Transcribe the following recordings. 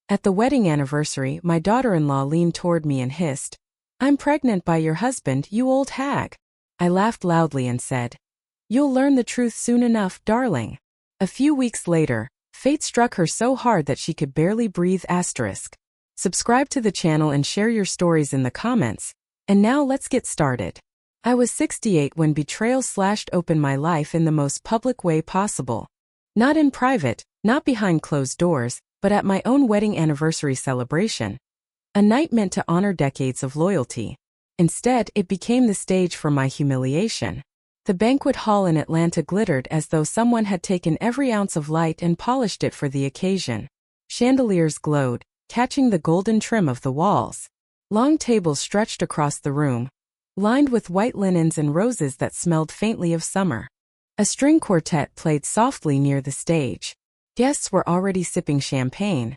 At the wedding anniversary, my daughter-in-law leaned toward me and hissed, "I'm pregnant by your husband, you old hag." I laughed loudly and said, "You'll learn the truth soon enough, darling." A few weeks later, fate struck her so hard that she could barely breathe. Subscribe to the channel and share your stories in the comments. And now let's get started. I was 68 when betrayal slashed open my life in the most public way possible. Not in private, not behind closed doors, but at my own wedding anniversary celebration. A night meant to honor decades of loyalty. Instead, it became the stage for my humiliation. The banquet hall in Atlanta glittered as though someone had taken every ounce of light and polished it for the occasion. Chandeliers glowed, catching the golden trim of the walls. Long tables stretched across the room, lined with white linens and roses that smelled faintly of summer. A string quartet played softly near the stage. Guests were already sipping champagne,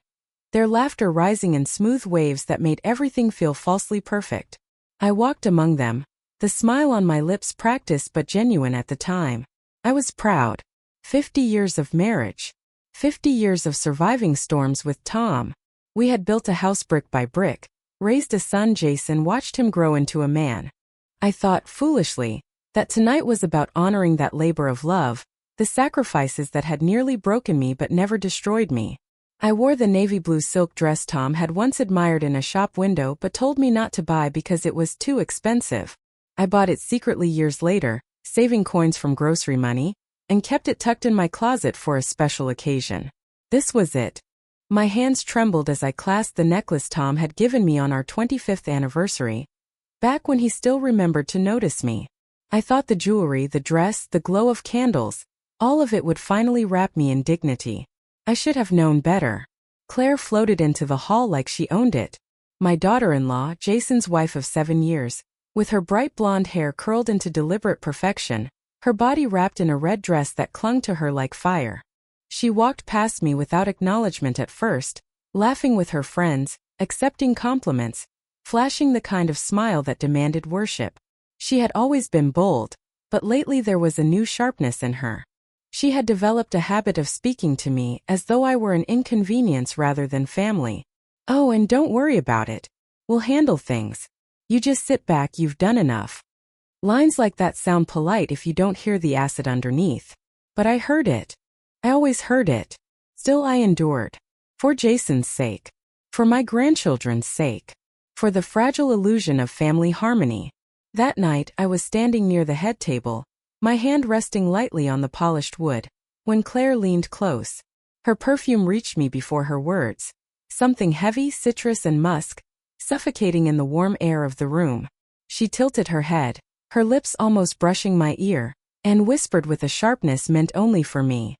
their laughter rising in smooth waves that made everything feel falsely perfect. I walked among them, the smile on my lips practiced but genuine at the time. I was proud. 50 years of marriage. 50 years of surviving storms with Tom. We had built a house brick by brick, raised a son Jason, watched him grow into a man. I thought, foolishly, that tonight was about honoring that labor of love, the sacrifices that had nearly broken me but never destroyed me. I wore the navy blue silk dress Tom had once admired in a shop window but told me not to buy because it was too expensive. I bought it secretly years later, saving coins from grocery money, and kept it tucked in my closet for a special occasion. This was it. My hands trembled as I clasped the necklace Tom had given me on our 25th anniversary, back when he still remembered to notice me. I thought the jewelry, the dress, the glow of candles, all of it would finally wrap me in dignity. I should have known better. Claire floated into the hall like she owned it. My daughter-in-law, Jason's wife of 7 years, with her bright blonde hair curled into deliberate perfection, her body wrapped in a red dress that clung to her like fire. She walked past me without acknowledgement at first, laughing with her friends, accepting compliments, flashing the kind of smile that demanded worship. She had always been bold, but lately there was a new sharpness in her. She had developed a habit of speaking to me as though I were an inconvenience rather than family. "Oh, and don't worry about it. We'll handle things. You just sit back, you've done enough." Lines like that sound polite if you don't hear the acid underneath. But I heard it. I always heard it. Still I endured. For Jason's sake. For my grandchildren's sake. For the fragile illusion of family harmony. That night I was standing near the head table, my hand resting lightly on the polished wood, when Claire leaned close. Her perfume reached me before her words. Something heavy, citrus and musk, suffocating in the warm air of the room. She tilted her head, her lips almost brushing my ear, and whispered with a sharpness meant only for me.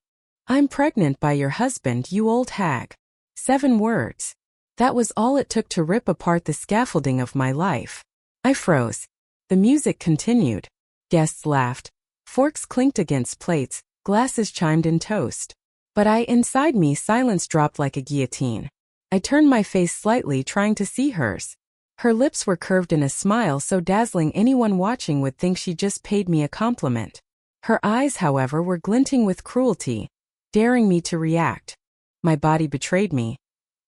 "I'm pregnant by your husband, you old hag." 7 words. That was all it took to rip apart the scaffolding of my life. I froze. The music continued. Guests laughed. Forks clinked against plates, glasses chimed in toast. But inside me, silence dropped like a guillotine. I turned my face slightly, trying to see hers. Her lips were curved in a smile so dazzling anyone watching would think she just paid me a compliment. Her eyes, however, were glinting with cruelty, daring me to react. My body betrayed me.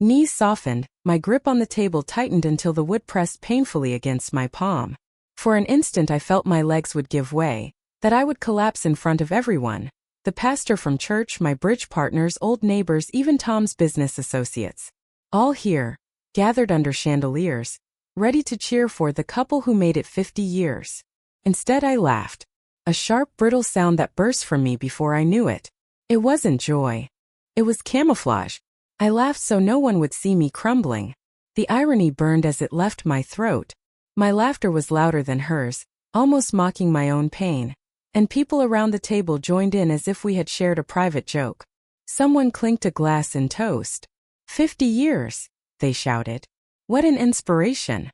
Knees softened, my grip on the table tightened until the wood pressed painfully against my palm. For an instant I felt my legs would give way, that I would collapse in front of everyone. The pastor from church, my bridge partners, old neighbors, even Tom's business associates. All here, gathered under chandeliers, ready to cheer for the couple who made it 50 years. Instead I laughed. A sharp, brittle sound that burst from me before I knew it. It wasn't joy. It was camouflage. I laughed so no one would see me crumbling. The irony burned as it left my throat. My laughter was louder than hers, almost mocking my own pain. And people around the table joined in as if we had shared a private joke. Someone clinked a glass in toast. 50 years, they shouted. What an inspiration.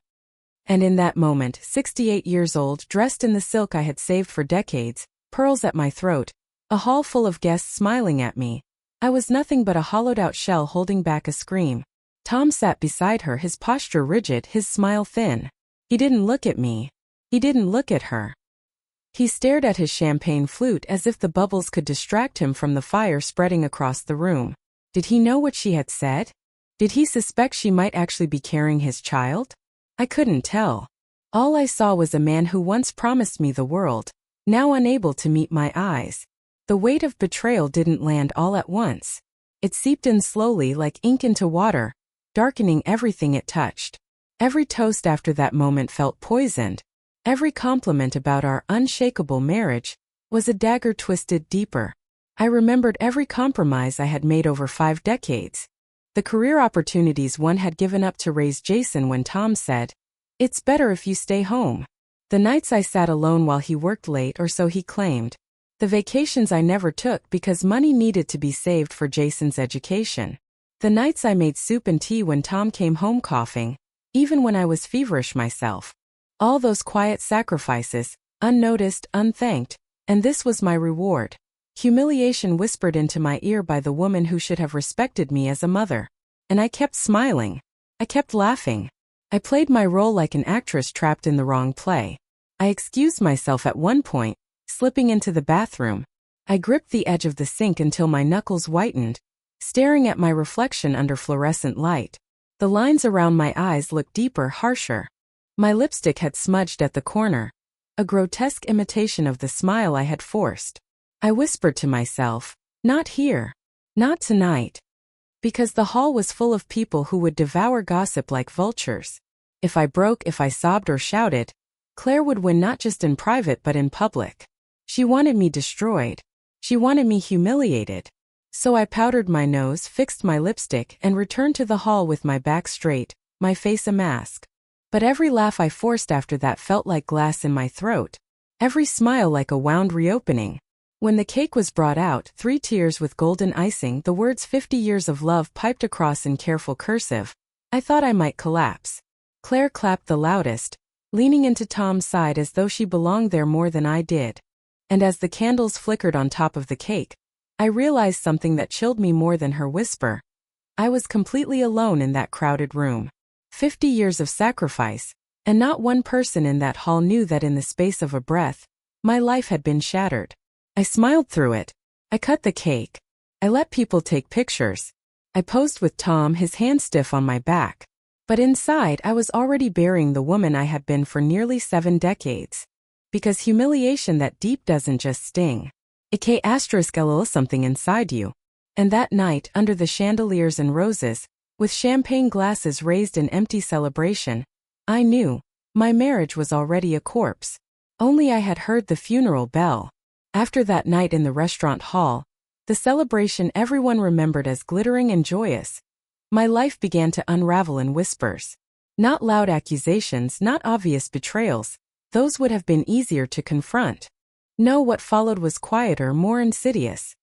And in that moment, 68 years old, dressed in the silk I had saved for decades, pearls at my throat, a hall full of guests smiling at me, I was nothing but a hollowed-out shell holding back a scream. Tom sat beside her, his posture rigid, his smile thin. He didn't look at me. He didn't look at her. He stared at his champagne flute as if the bubbles could distract him from the fire spreading across the room. Did he know what she had said? Did he suspect she might actually be carrying his child? I couldn't tell. All I saw was a man who once promised me the world, now unable to meet my eyes. The weight of betrayal didn't land all at once. It seeped in slowly like ink into water, darkening everything it touched. Every toast after that moment felt poisoned. Every compliment about our unshakable marriage was a dagger twisted deeper. I remembered every compromise I had made over 5 decades. The career opportunities one had given up to raise Jason when Tom said, "It's better if you stay home." The nights I sat alone while he worked late, or so he claimed. The vacations I never took because money needed to be saved for Jason's education. The nights I made soup and tea when Tom came home coughing, even when I was feverish myself. All those quiet sacrifices, unnoticed, unthanked, and this was my reward. Humiliation whispered into my ear by the woman who should have respected me as a mother. And I kept smiling. I kept laughing. I played my role like an actress trapped in the wrong play. I excused myself at one point, slipping into the bathroom. I gripped the edge of the sink until my knuckles whitened, staring at my reflection under fluorescent light. The lines around my eyes looked deeper, harsher. My lipstick had smudged at the corner, a grotesque imitation of the smile I had forced. I whispered to myself, "Not here. Not tonight." Because the hall was full of people who would devour gossip like vultures. If I broke, if I sobbed or shouted, Claire would win not just in private but in public. She wanted me destroyed. She wanted me humiliated. So I powdered my nose, fixed my lipstick, and returned to the hall with my back straight, my face a mask. But every laugh I forced after that felt like glass in my throat. Every smile like a wound reopening. When the cake was brought out, 3 tiers with golden icing, the words 50 years of love piped across in careful cursive, I thought I might collapse. Claire clapped the loudest, leaning into Tom's side as though she belonged there more than I did. And as the candles flickered on top of the cake, I realized something that chilled me more than her whisper. I was completely alone in that crowded room. 50 years of sacrifice, and not one person in that hall knew that in the space of a breath, my life had been shattered. I smiled through it. I cut the cake. I let people take pictures. I posed with Tom, his hand stiff on my back. But inside, I was already burying the woman I had been for nearly 7 decades. Because humiliation that deep doesn't just sting. It *LL something inside you. And that night, under the chandeliers and roses, with champagne glasses raised in empty celebration, I knew my marriage was already a corpse. Only I had heard the funeral bell. After that night in the restaurant hall, the celebration everyone remembered as glittering and joyous, my life began to unravel in whispers. Not loud accusations, not obvious betrayals. Those would have been easier to confront. No, what followed was quieter, more insidious.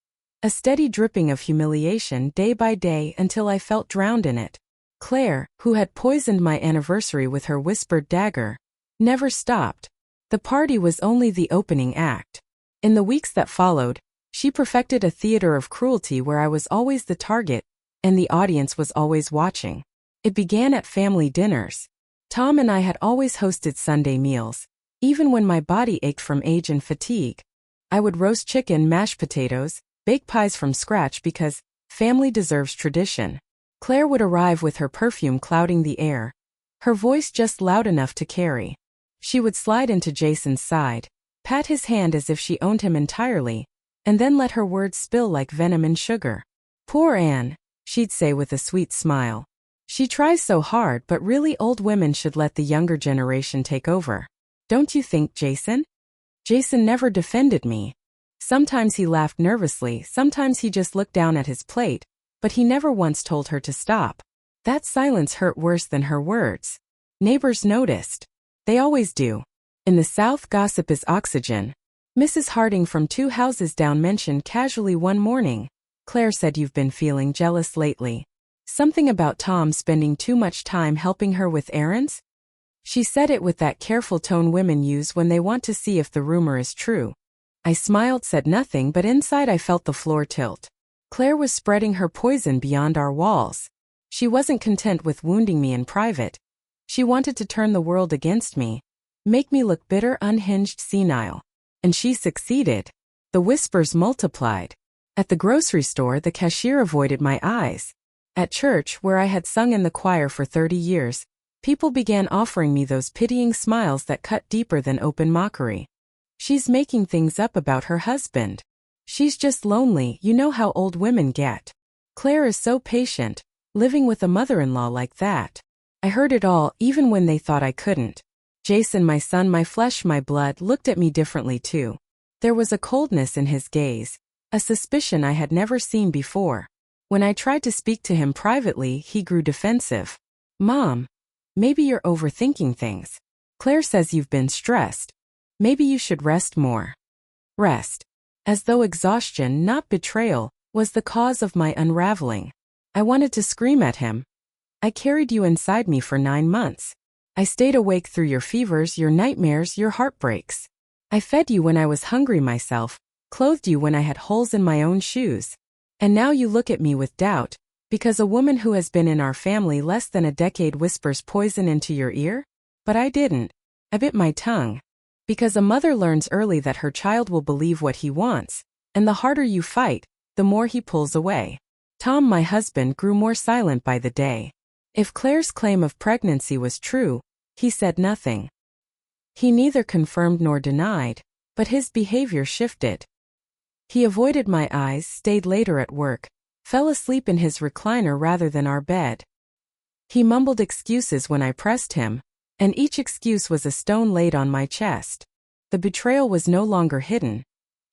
A steady dripping of humiliation day by day until I felt drowned in it. Claire, who had poisoned my anniversary with her whispered dagger, never stopped. The party was only the opening act. In the weeks that followed, she perfected a theater of cruelty where I was always the target, and the audience was always watching. It began at family dinners. Tom and I had always hosted Sunday meals, even when my body ached from age and fatigue. I would roast chicken, mash potatoes, bake pies from scratch because family deserves tradition. Claire would arrive with her perfume clouding the air, her voice just loud enough to carry. She would slide into Jason's side, pat his hand as if she owned him entirely, and then let her words spill like venom and sugar. "Poor Anne," she'd say with a sweet smile. "She tries so hard, but really old women should let the younger generation take over. Don't you think, Jason?" Jason never defended me. Sometimes he laughed nervously, sometimes he just looked down at his plate, but he never once told her to stop. That silence hurt worse than her words. Neighbors noticed. They always do. In the South, gossip is oxygen. Mrs. Harding from 2 houses down mentioned casually one morning, "Claire said you've been feeling jealous lately. Something about Tom spending too much time helping her with errands?" She said it with that careful tone women use when they want to see if the rumor is true. I smiled, said nothing, but inside I felt the floor tilt. Claire was spreading her poison beyond our walls. She wasn't content with wounding me in private. She wanted to turn the world against me, make me look bitter, unhinged, senile. And she succeeded. The whispers multiplied. At the grocery store, the cashier avoided my eyes. At church, where I had sung in the choir for 30 years, people began offering me those pitying smiles that cut deeper than open mockery. She's making things up about her husband. She's just lonely, you know how old women get. Claire is so patient, living with a mother-in-law like that. I heard it all, even when they thought I couldn't. Jason, my son, my flesh, my blood, looked at me differently too. There was a coldness in his gaze, a suspicion I had never seen before. When I tried to speak to him privately, he grew defensive. Mom, maybe you're overthinking things. Claire says you've been stressed. Maybe you should rest more. Rest. As though exhaustion, not betrayal, was the cause of my unraveling. I wanted to scream at him. I carried you inside me for 9 months. I stayed awake through your fevers, your nightmares, your heartbreaks. I fed you when I was hungry myself, clothed you when I had holes in my own shoes. And now you look at me with doubt, because a woman who has been in our family less than a decade whispers poison into your ear? But I didn't. I bit my tongue. Because a mother learns early that her child will believe what he wants, and the harder you fight, the more he pulls away. Tom, my husband, grew more silent by the day. If Claire's claim of pregnancy was true, he said nothing. He neither confirmed nor denied, but his behavior shifted. He avoided my eyes, stayed later at work, fell asleep in his recliner rather than our bed. He mumbled excuses when I pressed him, and each excuse was a stone laid on my chest. The betrayal was no longer hidden.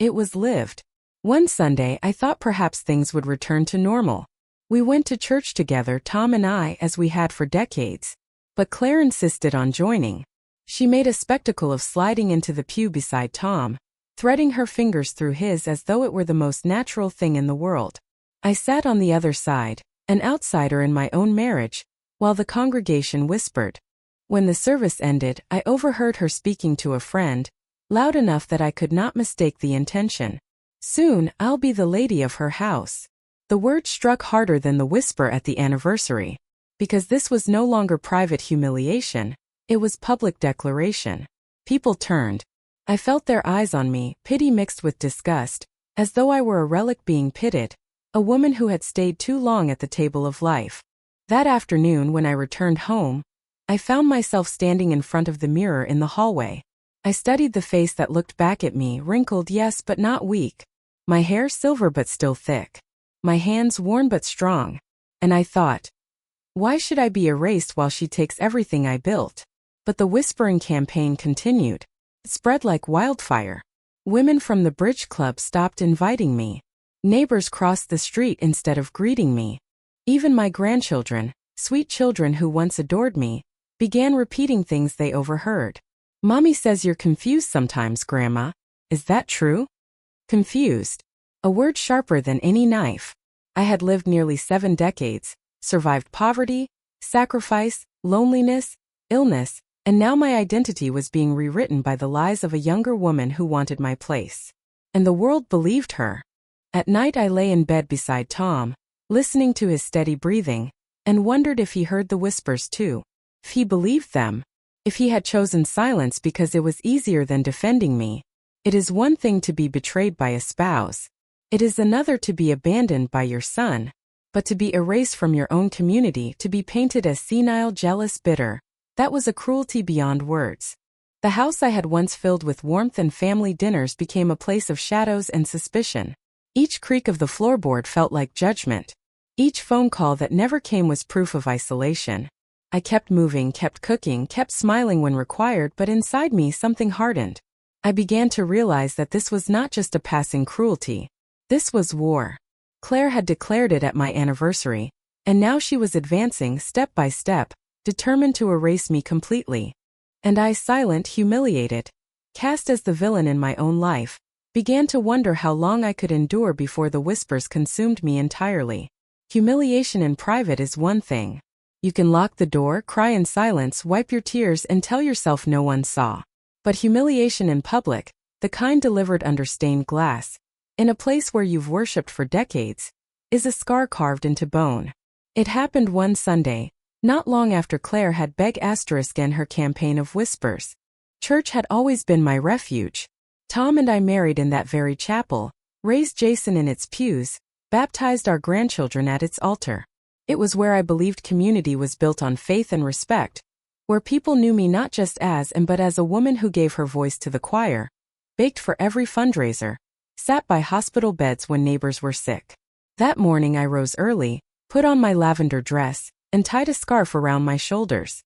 It was lived. One Sunday, I thought perhaps things would return to normal. We went to church together, Tom and I, as we had for decades. But Claire insisted on joining. She made a spectacle of sliding into the pew beside Tom, threading her fingers through his as though it were the most natural thing in the world. I sat on the other side, an outsider in my own marriage, while the congregation whispered. When the service ended, I overheard her speaking to a friend, loud enough that I could not mistake the intention. Soon, I'll be the lady of her house. The word struck harder than the whisper at the anniversary. Because this was no longer private humiliation, it was public declaration. People turned. I felt their eyes on me, pity mixed with disgust, as though I were a relic being pitted, a woman who had stayed too long at the table of life. That afternoon, when I returned home, I found myself standing in front of the mirror in the hallway. I studied the face that looked back at me, wrinkled yes but not weak. My hair silver but still thick. My hands worn but strong. And I thought, why should I be erased while she takes everything I built? But the whispering campaign continued. It spread like wildfire. Women from the bridge club stopped inviting me. Neighbors crossed the street instead of greeting me. Even my grandchildren, sweet children who once adored me, began repeating things they overheard. Mommy says you're confused sometimes, Grandma. Is that true? Confused. A word sharper than any knife. I had lived nearly 7 decades, survived poverty, sacrifice, loneliness, illness, and now my identity was being rewritten by the lies of a younger woman who wanted my place. And the world believed her. At night I lay in bed beside Tom, listening to his steady breathing, and wondered if he heard the whispers too. If he believed them. If he had chosen silence because it was easier than defending me. It is one thing to be betrayed by a spouse. It is another to be abandoned by your son. But to be erased from your own community, to be painted as senile, jealous, bitter, that was a cruelty beyond words. The house I had once filled with warmth and family dinners became a place of shadows and suspicion. Each creak of the floorboard felt like judgment. Each phone call that never came was proof of isolation. I kept moving, kept cooking, kept smiling when required, but inside me something hardened. I began to realize that this was not just a passing cruelty. This was war. Claire had declared it at my anniversary, and now she was advancing step by step, determined to erase me completely. And I, silent, humiliated, cast as the villain in my own life, began to wonder how long I could endure before the whispers consumed me entirely. Humiliation in private is one thing. You can lock the door, cry in silence, wipe your tears, and tell yourself no one saw. But humiliation in public, the kind delivered under stained glass, in a place where you've worshipped for decades, is a scar carved into bone. It happened one Sunday, not long after Claire had begun her campaign of whispers. Church had always been my refuge. Tom and I married in that very chapel, raised Jason in its pews, baptized our grandchildren at its altar. It was where I believed community was built on faith and respect, where people knew me not just as but as a woman who gave her voice to the choir, baked for every fundraiser, sat by hospital beds when neighbors were sick. That morning I rose early, put on my lavender dress, and tied a scarf around my shoulders.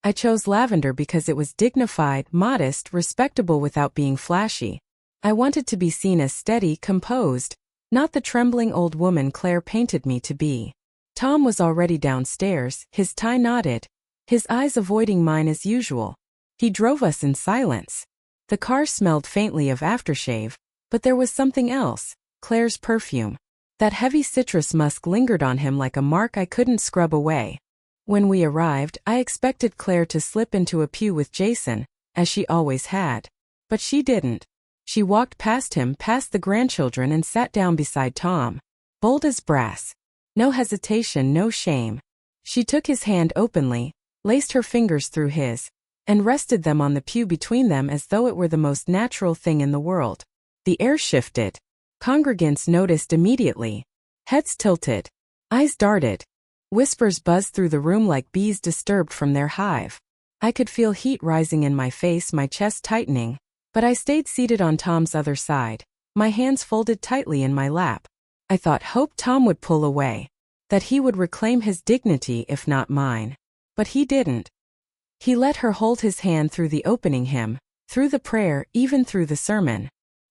I chose lavender because it was dignified, modest, respectable without being flashy. I wanted to be seen as steady, composed, not the trembling old woman Claire painted me to be. Tom was already downstairs, his tie knotted, his eyes avoiding mine as usual. He drove us in silence. The car smelled faintly of aftershave, but there was something else, Claire's perfume. That heavy citrus musk lingered on him like a mark I couldn't scrub away. When we arrived, I expected Claire to slip into a pew with Jason, as she always had. But she didn't. She walked past him, past the grandchildren, and sat down beside Tom. Bold as brass. No hesitation, no shame. She took his hand openly, laced her fingers through his, and rested them on the pew between them as though it were the most natural thing in the world. The air shifted. Congregants noticed immediately. Heads tilted. Eyes darted. Whispers buzzed through the room like bees disturbed from their hive. I could feel heat rising in my face, my chest tightening, but I stayed seated on Tom's other side, my hands folded tightly in my lap. I hoped Tom would pull away, that he would reclaim his dignity if not mine. But he didn't. He let her hold his hand through the opening hymn, through the prayer, even through the sermon.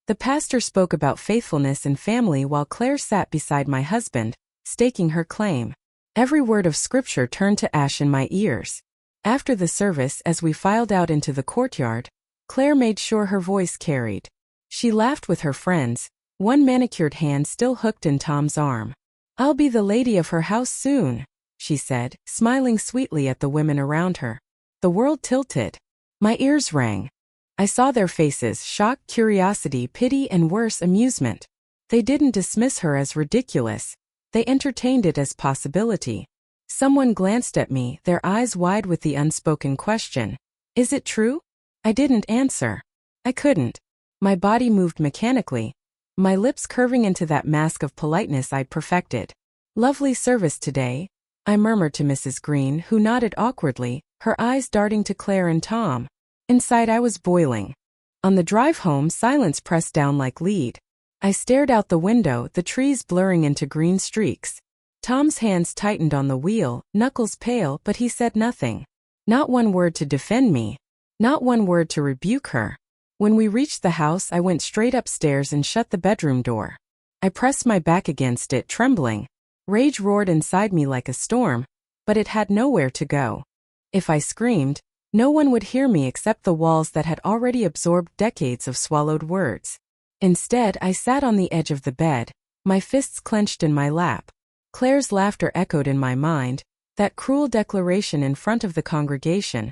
The pastor spoke about faithfulness and family while Claire sat beside my husband, staking her claim. Every word of scripture turned to ash in my ears. After the service, as we filed out into the courtyard, Claire made sure her voice carried. She laughed with her friends, one manicured hand still hooked in Tom's arm. "I'll be the lady of her house soon," she said, smiling sweetly at the women around her. The world tilted. My ears rang. I saw their faces, shock, curiosity, pity, and worse, amusement. They didn't dismiss her as ridiculous. They entertained it as possibility. Someone glanced at me, their eyes wide with the unspoken question. "Is it true?" I didn't answer. I couldn't. My body moved mechanically, my lips curving into that mask of politeness I'd perfected. "Lovely service today," I murmured to Mrs. Green, who nodded awkwardly, her eyes darting to Claire and Tom. Inside I was boiling. On the drive home, silence pressed down like lead. I stared out the window, the trees blurring into green streaks. Tom's hands tightened on the wheel, knuckles pale, but he said nothing. Not one word to defend me. Not one word to rebuke her. When we reached the house, I went straight upstairs and shut the bedroom door. I pressed my back against it, trembling. Rage roared inside me like a storm, but it had nowhere to go. If I screamed, no one would hear me except the walls that had already absorbed decades of swallowed words. Instead, I sat on the edge of the bed, my fists clenched in my lap. Claire's laughter echoed in my mind, that cruel declaration in front of the congregation.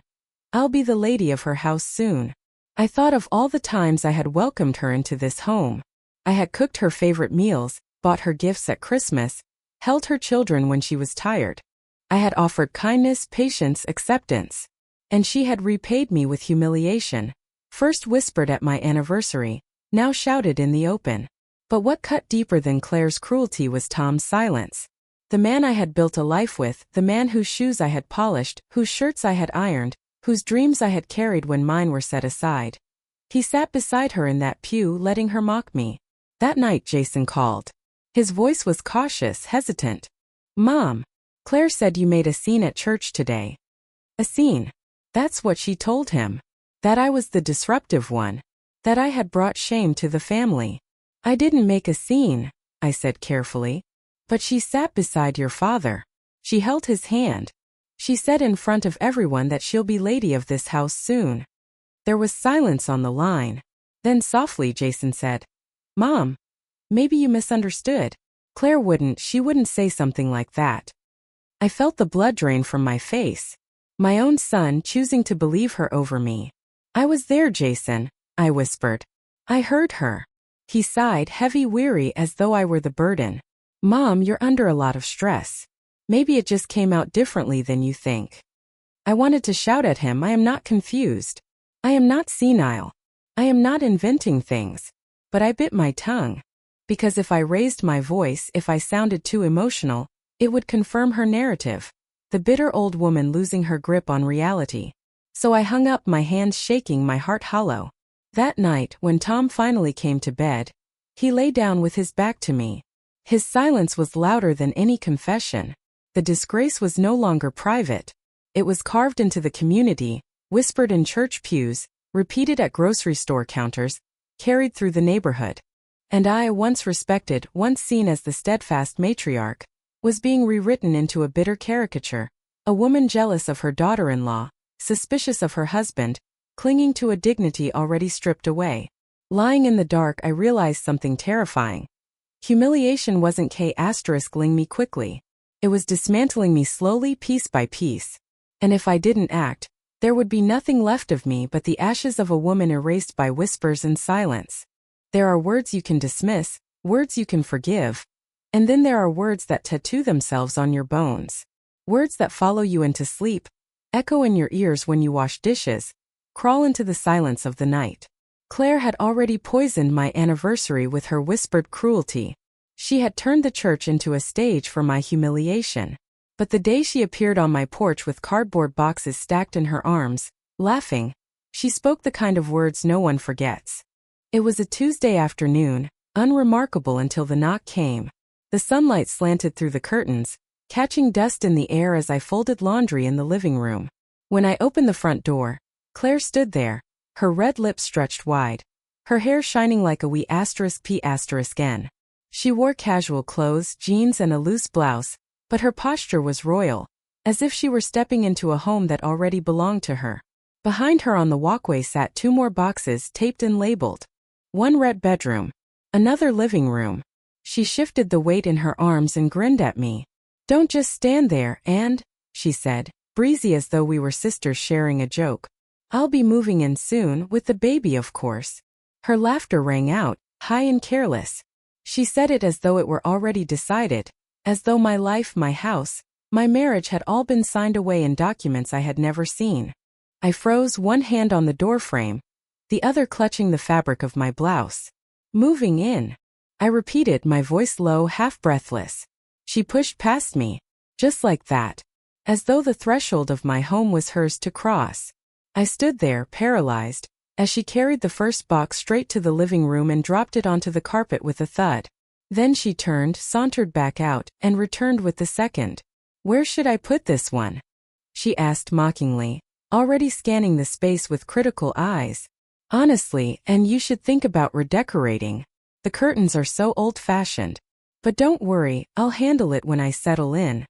"I'll be the lady of her house soon." I thought of all the times I had welcomed her into this home. I had cooked her favorite meals, bought her gifts at Christmas, held her children when she was tired. I had offered kindness, patience, acceptance. And she had repaid me with humiliation, first whispered at my anniversary, now shouted in the open. But what cut deeper than Claire's cruelty was Tom's silence. The man I had built a life with, the man whose shoes I had polished, whose shirts I had ironed, whose dreams I had carried when mine were set aside. He sat beside her in that pew, letting her mock me. That night Jason called. His voice was cautious, hesitant. "Mom, Claire said you made a scene at church today." A scene. That's what she told him. That I was the disruptive one. That I had brought shame to the family. "I didn't make a scene," I said carefully. "But she sat beside your father. She held his hand. She said in front of everyone that she'll be lady of this house soon." There was silence on the line. Then softly Jason said, "Mom, maybe you misunderstood. Claire she wouldn't say something like that." I felt the blood drain from my face. My own son choosing to believe her over me. "I was there, Jason," I whispered. "I heard her." He sighed, heavy, weary, as though I were the burden. "Mom, you're under a lot of stress. Maybe it just came out differently than you think." I wanted to shout at him, "I am not confused. I am not senile. I am not inventing things." But I bit my tongue. Because if I raised my voice, if I sounded too emotional, It would confirm her narrative. The bitter old woman losing her grip on reality. So I hung up, my hands shaking, my heart hollow. That night, when Tom finally came to bed, he lay down with his back to me. His silence was louder than any confession. The disgrace was no longer private. It was carved into the community, whispered in church pews, repeated at grocery store counters, carried through the neighborhood. And I, once respected, once seen as the steadfast matriarch, was being rewritten into a bitter caricature. A woman jealous of her daughter-in-law, suspicious of her husband, clinging to a dignity already stripped away. Lying in the dark, I realized something terrifying. Humiliation wasn't *ling me quickly. It was dismantling me slowly, piece by piece. And if I didn't act, there would be nothing left of me but the ashes of a woman erased by whispers and silence. There are words you can dismiss, words you can forgive, and then there are words that tattoo themselves on your bones. Words that follow you into sleep, echo in your ears when you wash dishes, crawl into the silence of the night. Claire had already poisoned my anniversary with her whispered cruelty. She had turned the church into a stage for my humiliation. But the day she appeared on my porch with cardboard boxes stacked in her arms, laughing, she spoke the kind of words no one forgets. It was a Tuesday afternoon, unremarkable until the knock came. The sunlight slanted through the curtains, catching dust in the air as I folded laundry in the living room. When I opened the front door, Claire stood there, her red lips stretched wide, her hair shining like a wee *P***N. She wore casual clothes, jeans and a loose blouse, but her posture was royal, as if she were stepping into a home that already belonged to her. Behind her on the walkway sat 2 more boxes taped and labeled. One red bedroom, another living room. She shifted the weight in her arms and grinned at me. "Don't just stand there, and," she said, breezy as though we were sisters sharing a joke. "I'll be moving in soon, with the baby of course." Her laughter rang out, high and careless. She said it as though it were already decided, as though my life, my house, my marriage had all been signed away in documents I had never seen. I froze, one hand on the doorframe, the other clutching the fabric of my blouse. "Moving in," I repeated, my voice low, half breathless. She pushed past me, just like that, as though the threshold of my home was hers to cross. I stood there, paralyzed, as she carried the first box straight to the living room and dropped it onto the carpet with a thud. Then she turned, sauntered back out, and returned with the second. "Where should I put this one?" she asked mockingly, already scanning the space with critical eyes. "Honestly, and you should think about redecorating. The curtains are so old-fashioned. But don't worry, I'll handle it when I settle in."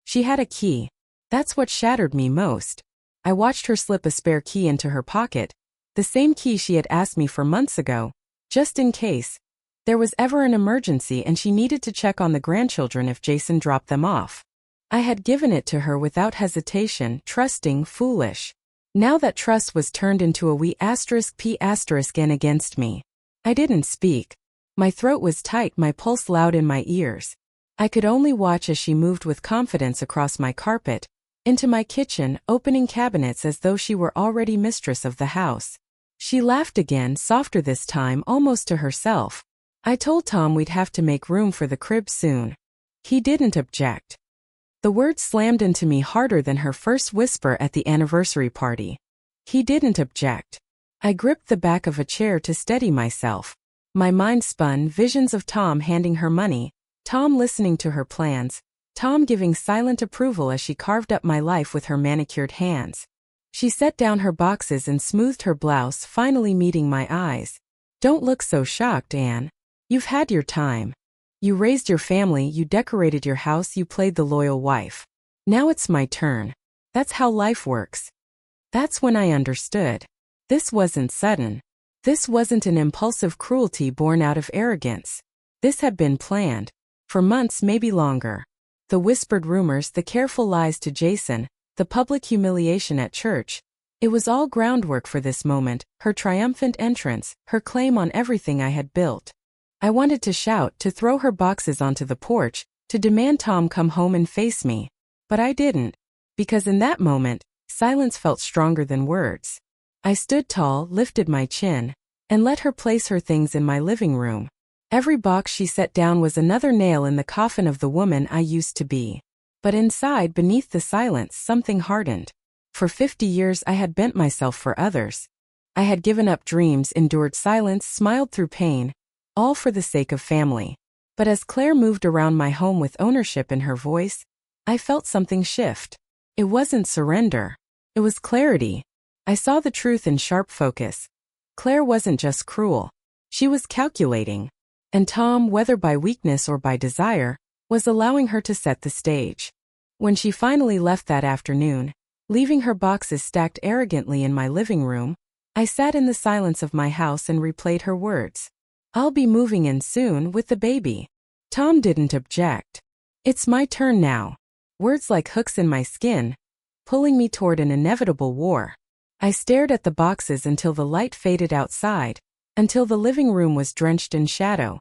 She had a key. That's what shattered me most. I watched her slip a spare key into her pocket, the same key she had asked me for months ago, just in case there was ever an emergency and she needed to check on the grandchildren if Jason dropped them off. I had given it to her without hesitation, trusting, foolish. Now that trust was turned into a wee *P***N against me. I didn't speak. My throat was tight, my pulse loud in my ears. I could only watch as she moved with confidence across my carpet, into my kitchen, opening cabinets as though she were already mistress of the house. She laughed again, softer this time, almost to herself. "I told Tom we'd have to make room for the crib soon. He didn't object." The words slammed into me harder than her first whisper at the anniversary party. He didn't object. I gripped the back of a chair to steady myself. My mind spun, visions of Tom handing her money, Tom listening to her plans, Tom giving silent approval as she carved up my life with her manicured hands. She set down her boxes and smoothed her blouse, finally meeting my eyes. "Don't look so shocked, Anne. You've had your time. You raised your family, you decorated your house, you played the loyal wife. Now it's my turn. That's how life works." That's when I understood. This wasn't sudden. This wasn't an impulsive cruelty born out of arrogance. This had been planned. For months, maybe longer. The whispered rumors, the careful lies to Jason, the public humiliation at church. It was all groundwork for this moment, her triumphant entrance, her claim on everything I had built. I wanted to shout, to throw her boxes onto the porch, to demand Tom come home and face me. But I didn't. Because in that moment, silence felt stronger than words. I stood tall, lifted my chin, and let her place her things in my living room. Every box she set down was another nail in the coffin of the woman I used to be. But inside, beneath the silence, something hardened. For 50 years I had bent myself for others. I had given up dreams, endured silence, smiled through pain, all for the sake of family. But as Claire moved around my home with ownership in her voice, I felt something shift. It wasn't surrender. It was clarity. I saw the truth in sharp focus. Claire wasn't just cruel. She was calculating. And Tom, whether by weakness or by desire, was allowing her to set the stage. When she finally left that afternoon, leaving her boxes stacked arrogantly in my living room, I sat in the silence of my house and replayed her words. "I'll be moving in soon with the baby." Tom didn't object. "It's my turn now." Words like hooks in my skin, pulling me toward an inevitable war. I stared at the boxes until the light faded outside, until the living room was drenched in shadow.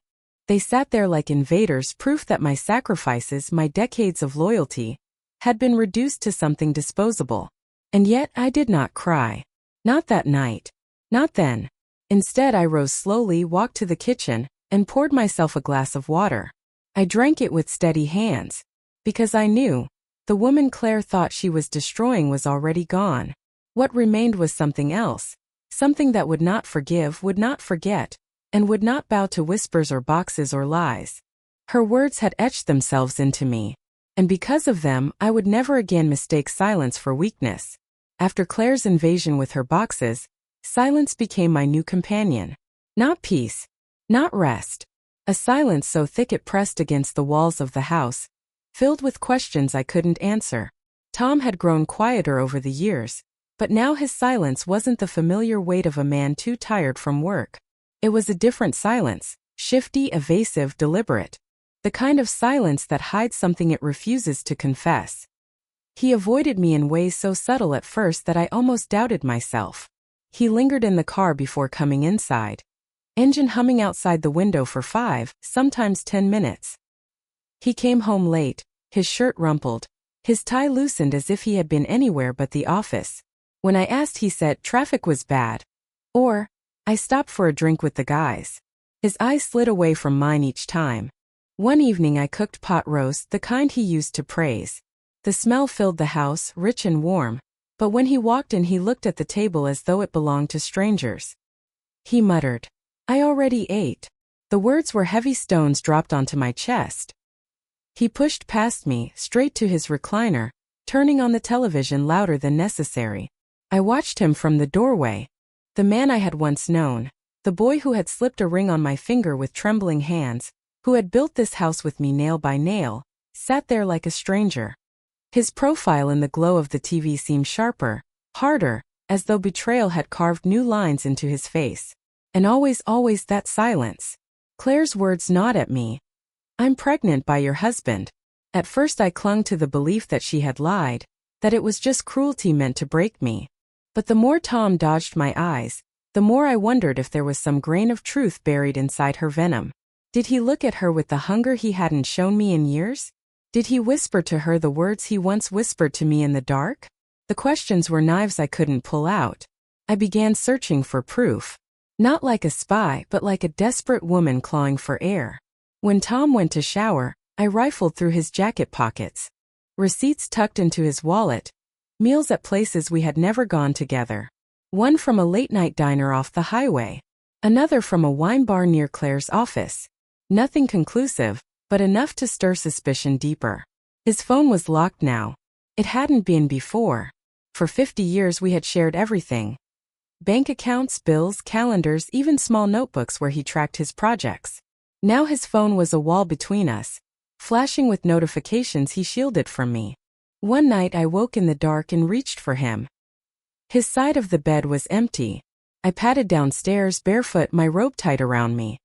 They sat there like invaders, proof that my sacrifices, my decades of loyalty, had been reduced to something disposable. And yet I did not cry. Not that night. Not then. Instead, I rose slowly, walked to the kitchen, and poured myself a glass of water. I drank it with steady hands, because I knew the woman Claire thought she was destroying was already gone. What remained was something else, something that would not forgive, would not forget, and would not bow to whispers or boxes or lies. Her words had etched themselves into me, and because of them, I would never again mistake silence for weakness. After Claire's invasion with her boxes, silence became my new companion. Not peace, not rest. A silence so thick it pressed against the walls of the house, filled with questions I couldn't answer. Tom had grown quieter over the years, but now his silence wasn't the familiar weight of a man too tired from work. It was a different silence, shifty, evasive, deliberate. The kind of silence that hides something it refuses to confess. He avoided me in ways so subtle at first that I almost doubted myself. He lingered in the car before coming inside. Engine humming outside the window for 5, sometimes 10 minutes. He came home late, his shirt rumpled, his tie loosened as if he had been anywhere but the office. When I asked, he said traffic was bad. Or, I stopped for a drink with the guys. His eyes slid away from mine each time. One evening I cooked pot roast, the kind he used to praise. The smell filled the house, rich and warm, but when he walked in he looked at the table as though it belonged to strangers. He muttered, "I already ate." The words were heavy stones dropped onto my chest. He pushed past me, straight to his recliner, turning on the television louder than necessary. I watched him from the doorway. The man I had once known, the boy who had slipped a ring on my finger with trembling hands, who had built this house with me nail by nail, sat there like a stranger. His profile in the glow of the TV seemed sharper, harder, as though betrayal had carved new lines into his face. And always that silence. Claire's words gnawed at me. "I'm pregnant by your husband." At first I clung to the belief that she had lied, that it was just cruelty meant to break me. But the more Tom dodged my eyes, the more I wondered if there was some grain of truth buried inside her venom. Did he look at her with the hunger he hadn't shown me in years? Did he whisper to her the words he once whispered to me in the dark? The questions were knives I couldn't pull out. I began searching for proof. Not like a spy, but like a desperate woman clawing for air. When Tom went to shower, I rifled through his jacket pockets. Receipts tucked into his wallet. Meals at places we had never gone together. One from a late-night diner off the highway. Another from a wine bar near Claire's office. Nothing conclusive, but enough to stir suspicion deeper. His phone was locked now. It hadn't been before. For 50 years we had shared everything. Bank accounts, bills, calendars, even small notebooks where he tracked his projects. Now his phone was a wall between us, flashing with notifications he shielded from me. One night I woke in the dark and reached for him. His side of the bed was empty. I padded downstairs barefoot, my robe tight around me.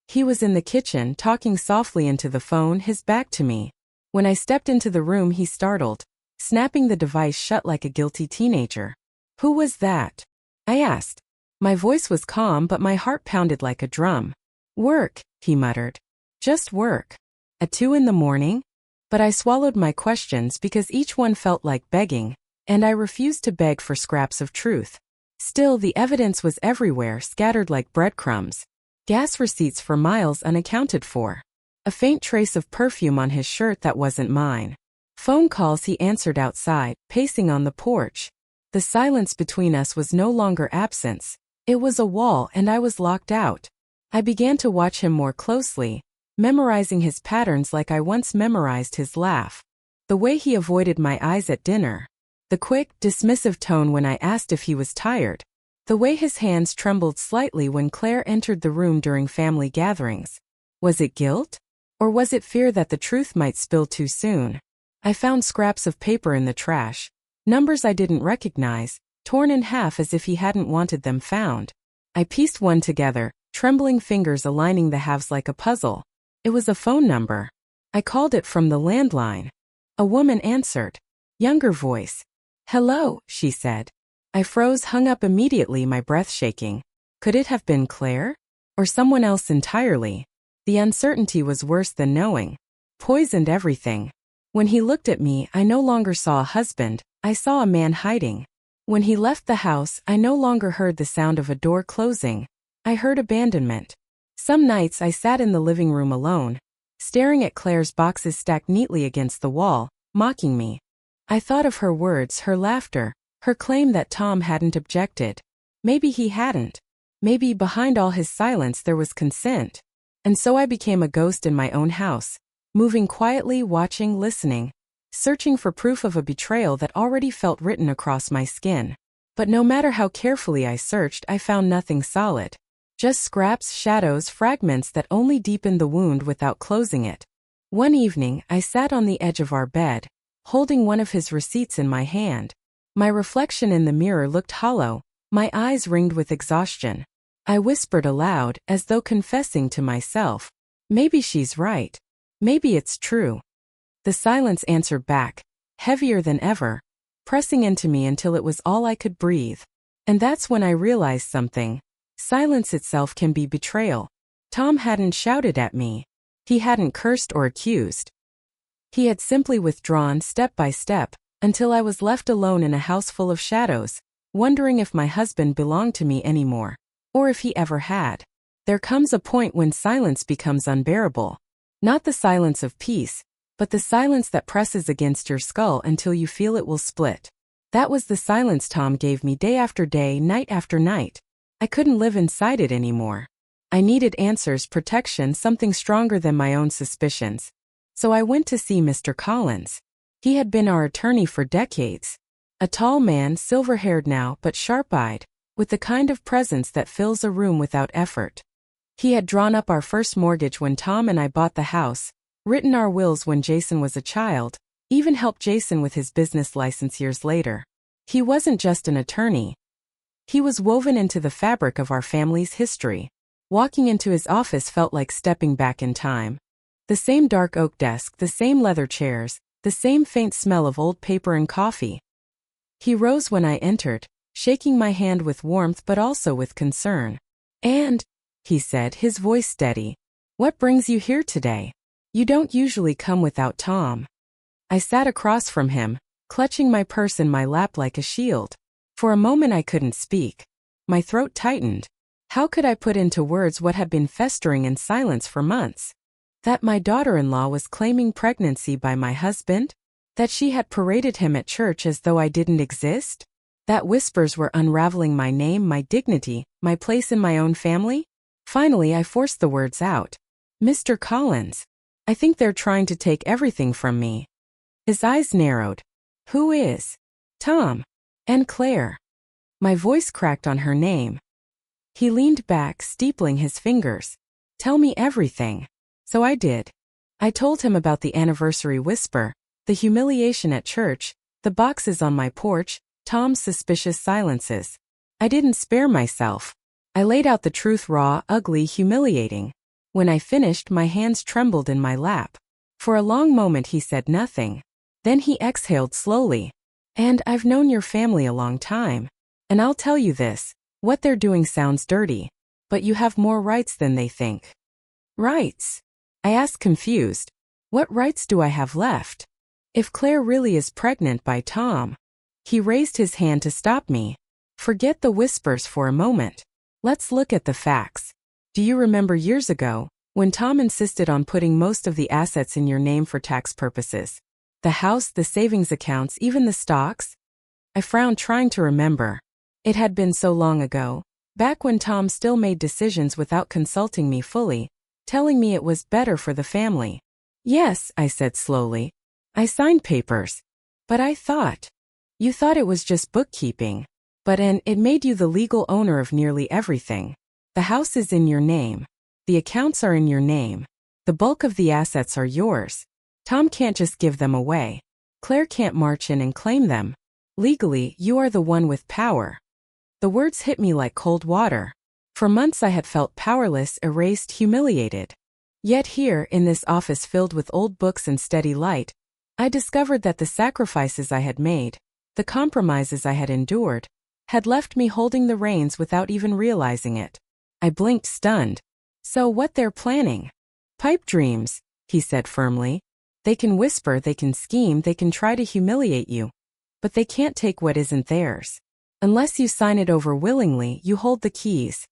He was in the kitchen, talking softly into the phone, his back to me. When I stepped into the room he startled, snapping the device shut like a guilty teenager. "Who was that?" I asked. My voice was calm but my heart pounded like a drum. "Work," he muttered. "Just work." At 2 in the morning? But I swallowed my questions because each one felt like begging, and I refused to beg for scraps of truth. Still, the evidence was everywhere, scattered like breadcrumbs. Gas receipts for miles unaccounted for. A faint trace of perfume on his shirt that wasn't mine. Phone calls he answered outside, pacing on the porch. The silence between us was no longer absence. It was a wall and I was locked out. I began to watch him more closely, memorizing his patterns like I once memorized his laugh. The way he avoided my eyes at dinner. The quick, dismissive tone when I asked if he was tired. The way his hands trembled slightly when Claire entered the room during family gatherings. Was it guilt? Or was it fear that the truth might spill too soon? I found scraps of paper in the trash. Numbers I didn't recognize, torn in half as if he hadn't wanted them found. I pieced one together, trembling fingers aligning the halves like a puzzle. It was a phone number. I called it from the landline. A woman answered. Younger voice. Hello, she said. I froze, hung up immediately, my breath shaking. Could it have been Claire? Or someone else entirely? The uncertainty was worse than knowing. Poisoned everything. When he looked at me, I no longer saw a husband, I saw a man hiding. When he left the house, I no longer heard the sound of a door closing. I heard abandonment. Some nights I sat in the living room alone, staring at Claire's boxes stacked neatly against the wall, mocking me. I thought of her words, her laughter, her claim that Tom hadn't objected. Maybe he hadn't. Maybe behind all his silence there was consent. And so I became a ghost in my own house, moving quietly, watching, listening, searching for proof of a betrayal that already felt written across my skin. But no matter how carefully I searched, I found nothing solid. Just scraps, shadows, fragments that only deepened the wound without closing it. One evening, I sat on the edge of our bed, holding one of his receipts in my hand. My reflection in the mirror looked hollow, my eyes ringed with exhaustion. I whispered aloud, as though confessing to myself. Maybe she's right. Maybe it's true. The silence answered back, heavier than ever, pressing into me until it was all I could breathe. And that's when I realized something. Silence itself can be betrayal. Tom hadn't shouted at me. He hadn't cursed or accused. He had simply withdrawn step by step, until I was left alone in a house full of shadows, wondering if my husband belonged to me anymore, or if he ever had. There comes a point when silence becomes unbearable. Not the silence of peace, but the silence that presses against your skull until you feel it will split. That was the silence Tom gave me day after day, night after night. I couldn't live inside it anymore. I needed answers, protection, something stronger than my own suspicions. So I went to see Mr. Collins. He had been our attorney for decades. A tall man, silver-haired now but sharp-eyed, with the kind of presence that fills a room without effort. He had drawn up our first mortgage when Tom and I bought the house, written our wills when Jason was a child, even helped Jason with his business license years later. He wasn't just an attorney. He was woven into the fabric of our family's history. Walking into his office felt like stepping back in time. The same dark oak desk, the same leather chairs, the same faint smell of old paper and coffee. He rose when I entered, shaking my hand with warmth but also with concern. "And," he said, his voice steady, "what brings you here today? You don't usually come without Tom." I sat across from him, clutching my purse in my lap like a shield. For a moment I couldn't speak. My throat tightened. How could I put into words what had been festering in silence for months? That my daughter-in-law was claiming pregnancy by my husband? That she had paraded him at church as though I didn't exist? That whispers were unraveling my name, my dignity, my place in my own family? Finally I forced the words out. "Mr. Collins, I think they're trying to take everything from me." His eyes narrowed. "Who is?" "Tom. And Claire." My voice cracked on her name. He leaned back, steepling his fingers. "Tell me everything." So I did. I told him about the anniversary whisper, the humiliation at church, the boxes on my porch, Tom's suspicious silences. I didn't spare myself. I laid out the truth, raw, ugly, humiliating. When I finished, my hands trembled in my lap. For a long moment he said nothing. Then he exhaled slowly. "And I've known your family a long time. And I'll tell you this, what they're doing sounds dirty. But you have more rights than they think." "Rights?" I asked, confused. "What rights do I have left? If Claire really is pregnant by Tom?" He raised his hand to stop me. "Forget the whispers for a moment. Let's look at the facts. Do you remember years ago, when Tom insisted on putting most of the assets in your name for tax purposes? The house, the savings accounts, even the stocks? I frowned, trying to remember. It had been so long ago, back when Tom still made decisions without consulting me fully, telling me it was better for the family. Yes, I said slowly. I signed papers. But I thought. You thought it was just bookkeeping. But it made you the legal owner of nearly everything. The house is in your name. The accounts are in your name. The bulk of the assets are yours. Tom can't just give them away. Claire can't march in and claim them. Legally, you are the one with power. The words hit me like cold water. For months I had felt powerless, erased, humiliated. Yet here, in this office filled with old books and steady light, I discovered that the sacrifices I had made, the compromises I had endured, had left me holding the reins without even realizing it. I blinked, stunned. So what they're planning? Pipe dreams, he said firmly. They can whisper, they can scheme, they can try to humiliate you. But they can't take what isn't theirs. Unless you sign it over willingly, you hold the keys.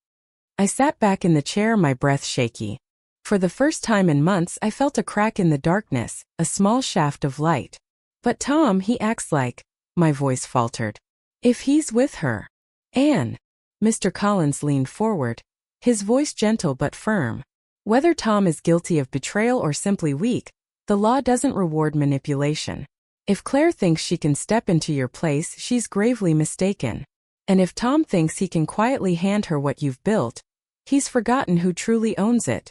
I sat back in the chair, my breath shaky. For the first time in months, I felt a crack in the darkness, a small shaft of light. But Tom, he acts like, my voice faltered. If he's with her. Anne. Mr. Collins leaned forward, his voice gentle but firm. Whether Tom is guilty of betrayal or simply weak, the law doesn't reward manipulation. If Claire thinks she can step into your place, she's gravely mistaken. And if Tom thinks he can quietly hand her what you've built, he's forgotten who truly owns it.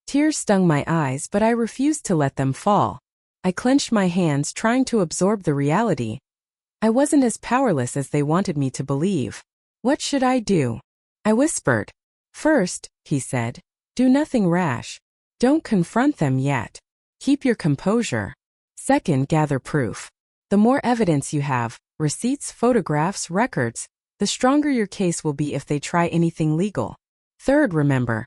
Tears stung my eyes, but I refused to let them fall. I clenched my hands, trying to absorb the reality. I wasn't as powerless as they wanted me to believe. What should I do? I whispered. First, he said, do nothing rash. Don't confront them yet. Keep your composure. Second, gather proof. The more evidence you have, receipts, photographs, records, the stronger your case will be if they try anything legal. Third, remember,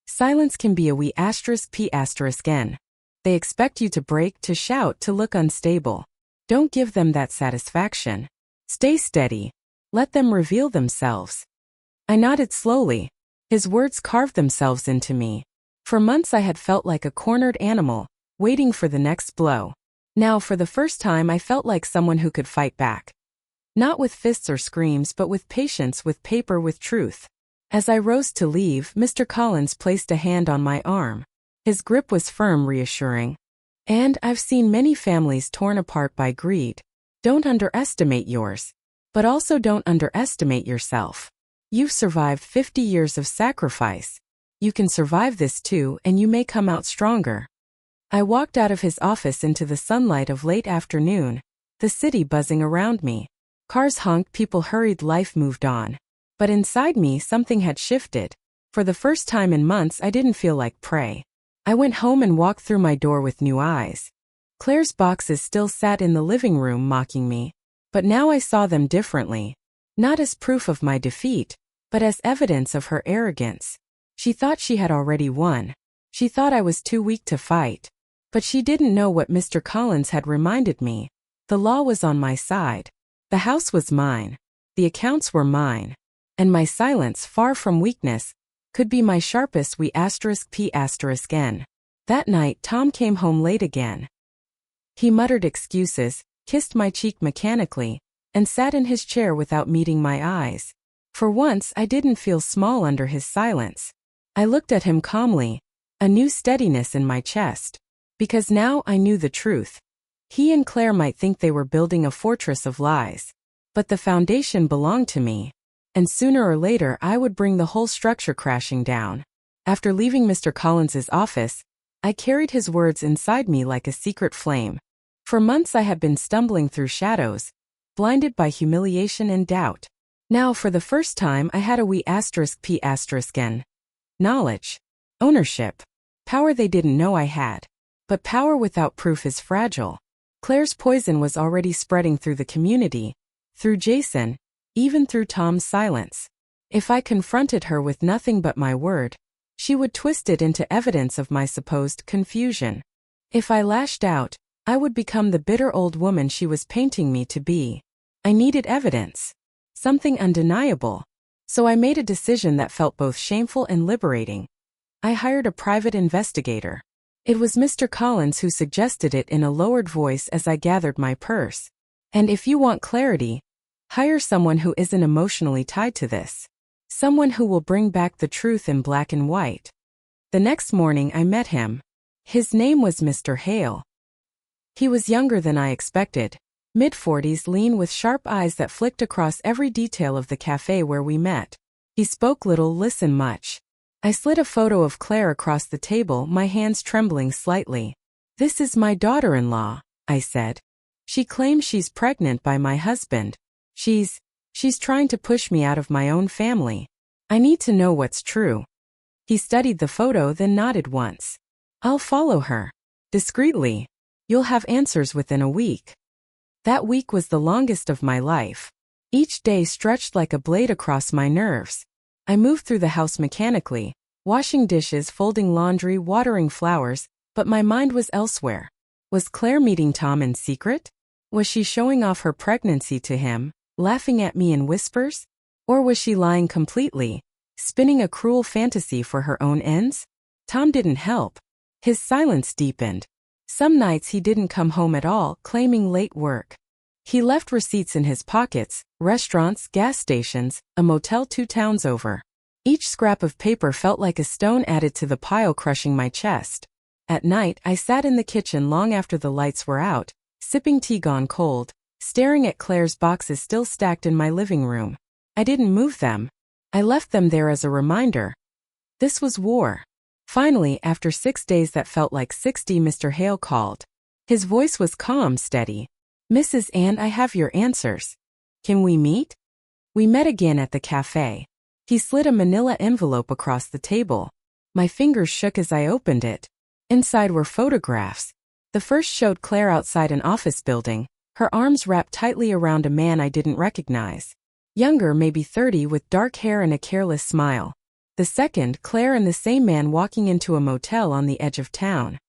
silence can be a P*N. They expect you to break, to shout, to look unstable. Don't give them that satisfaction. Stay steady. Let them reveal themselves. I nodded slowly. His words carved themselves into me. For months I had felt like a cornered animal, waiting for the next blow. Now for the first time I felt like someone who could fight back. Not with fists or screams, but with patience, with paper, with truth. As I rose to leave, Mr. Collins placed a hand on my arm. His grip was firm, reassuring. And I've seen many families torn apart by greed. Don't underestimate yours. But also don't underestimate yourself. You've survived 50 years of sacrifice. You can survive this too, and you may come out stronger. I walked out of his office into the sunlight of late afternoon, the city buzzing around me. Cars honked, people hurried, life moved on. But inside me something had shifted. For the first time in months I didn't feel like prey. I went home and walked through my door with new eyes. Claire's boxes still sat in the living room mocking me. But now I saw them differently. Not as proof of my defeat, but as evidence of her arrogance. She thought she had already won. She thought I was too weak to fight. But she didn't know what Mr. Collins had reminded me. The law was on my side. The house was mine. The accounts were mine. And my silence, far from weakness, could be my sharpest P*N. That night Tom came home late again. He muttered excuses, kissed my cheek mechanically, and sat in his chair without meeting my eyes. For once I didn't feel small under his silence. I looked at him calmly, a new steadiness in my chest. Because now I knew the truth. He and Claire might think they were building a fortress of lies. But the foundation belonged to me. And sooner or later I would bring the whole structure crashing down. After leaving Mr. Collins's office, I carried his words inside me like a secret flame. For months I had been stumbling through shadows, blinded by humiliation and doubt. Now for the first time I had a P*N. Knowledge. Ownership. Power they didn't know I had. But power without proof is fragile. Claire's poison was already spreading through the community, through Jason, even through Tom's silence. If I confronted her with nothing but my word, she would twist it into evidence of my supposed confusion. If I lashed out, I would become the bitter old woman she was painting me to be. I needed evidence. Something undeniable. So I made a decision that felt both shameful and liberating. I hired a private investigator. It was Mr. Collins who suggested it in a lowered voice as I gathered my purse. And if you want clarity, hire someone who isn't emotionally tied to this. Someone who will bring back the truth in black and white. The next morning I met him. His name was Mr. Hale. He was younger than I expected. Mid-40s, lean with sharp eyes that flicked across every detail of the cafe where we met. He spoke little, listened much. I slid a photo of Claire across the table, my hands trembling slightly. "This is my daughter-in-law," I said. "She claims she's pregnant by my husband. She's trying to push me out of my own family. I need to know what's true." He studied the photo, then nodded once. "I'll follow her. Discreetly. You'll have answers within a week." That week was the longest of my life. Each day stretched like a blade across my nerves. I moved through the house mechanically, washing dishes, folding laundry, watering flowers, but my mind was elsewhere. Was Claire meeting Tom in secret? Was she showing off her pregnancy to him, laughing at me in whispers? Or was she lying completely, spinning a cruel fantasy for her own ends? Tom didn't help. His silence deepened. Some nights he didn't come home at all, claiming late work. He left receipts in his pockets, restaurants, gas stations, a motel 2 towns over. Each scrap of paper felt like a stone added to the pile, crushing my chest. At night, I sat in the kitchen long after the lights were out, sipping tea gone cold, staring at Claire's boxes still stacked in my living room. I didn't move them. I left them there as a reminder. This was war. Finally, after 6 days that felt like 60, Mr. Hale called. His voice was calm, steady. "Mrs. Ann, I have your answers. Can we meet?" We met again at the cafe. He slid a manila envelope across the table. My fingers shook as I opened it. Inside were photographs. The first showed Claire outside an office building, her arms wrapped tightly around a man I didn't recognize. Younger, maybe 30, with dark hair and a careless smile. The second, Claire and the same man walking into a motel on the edge of town.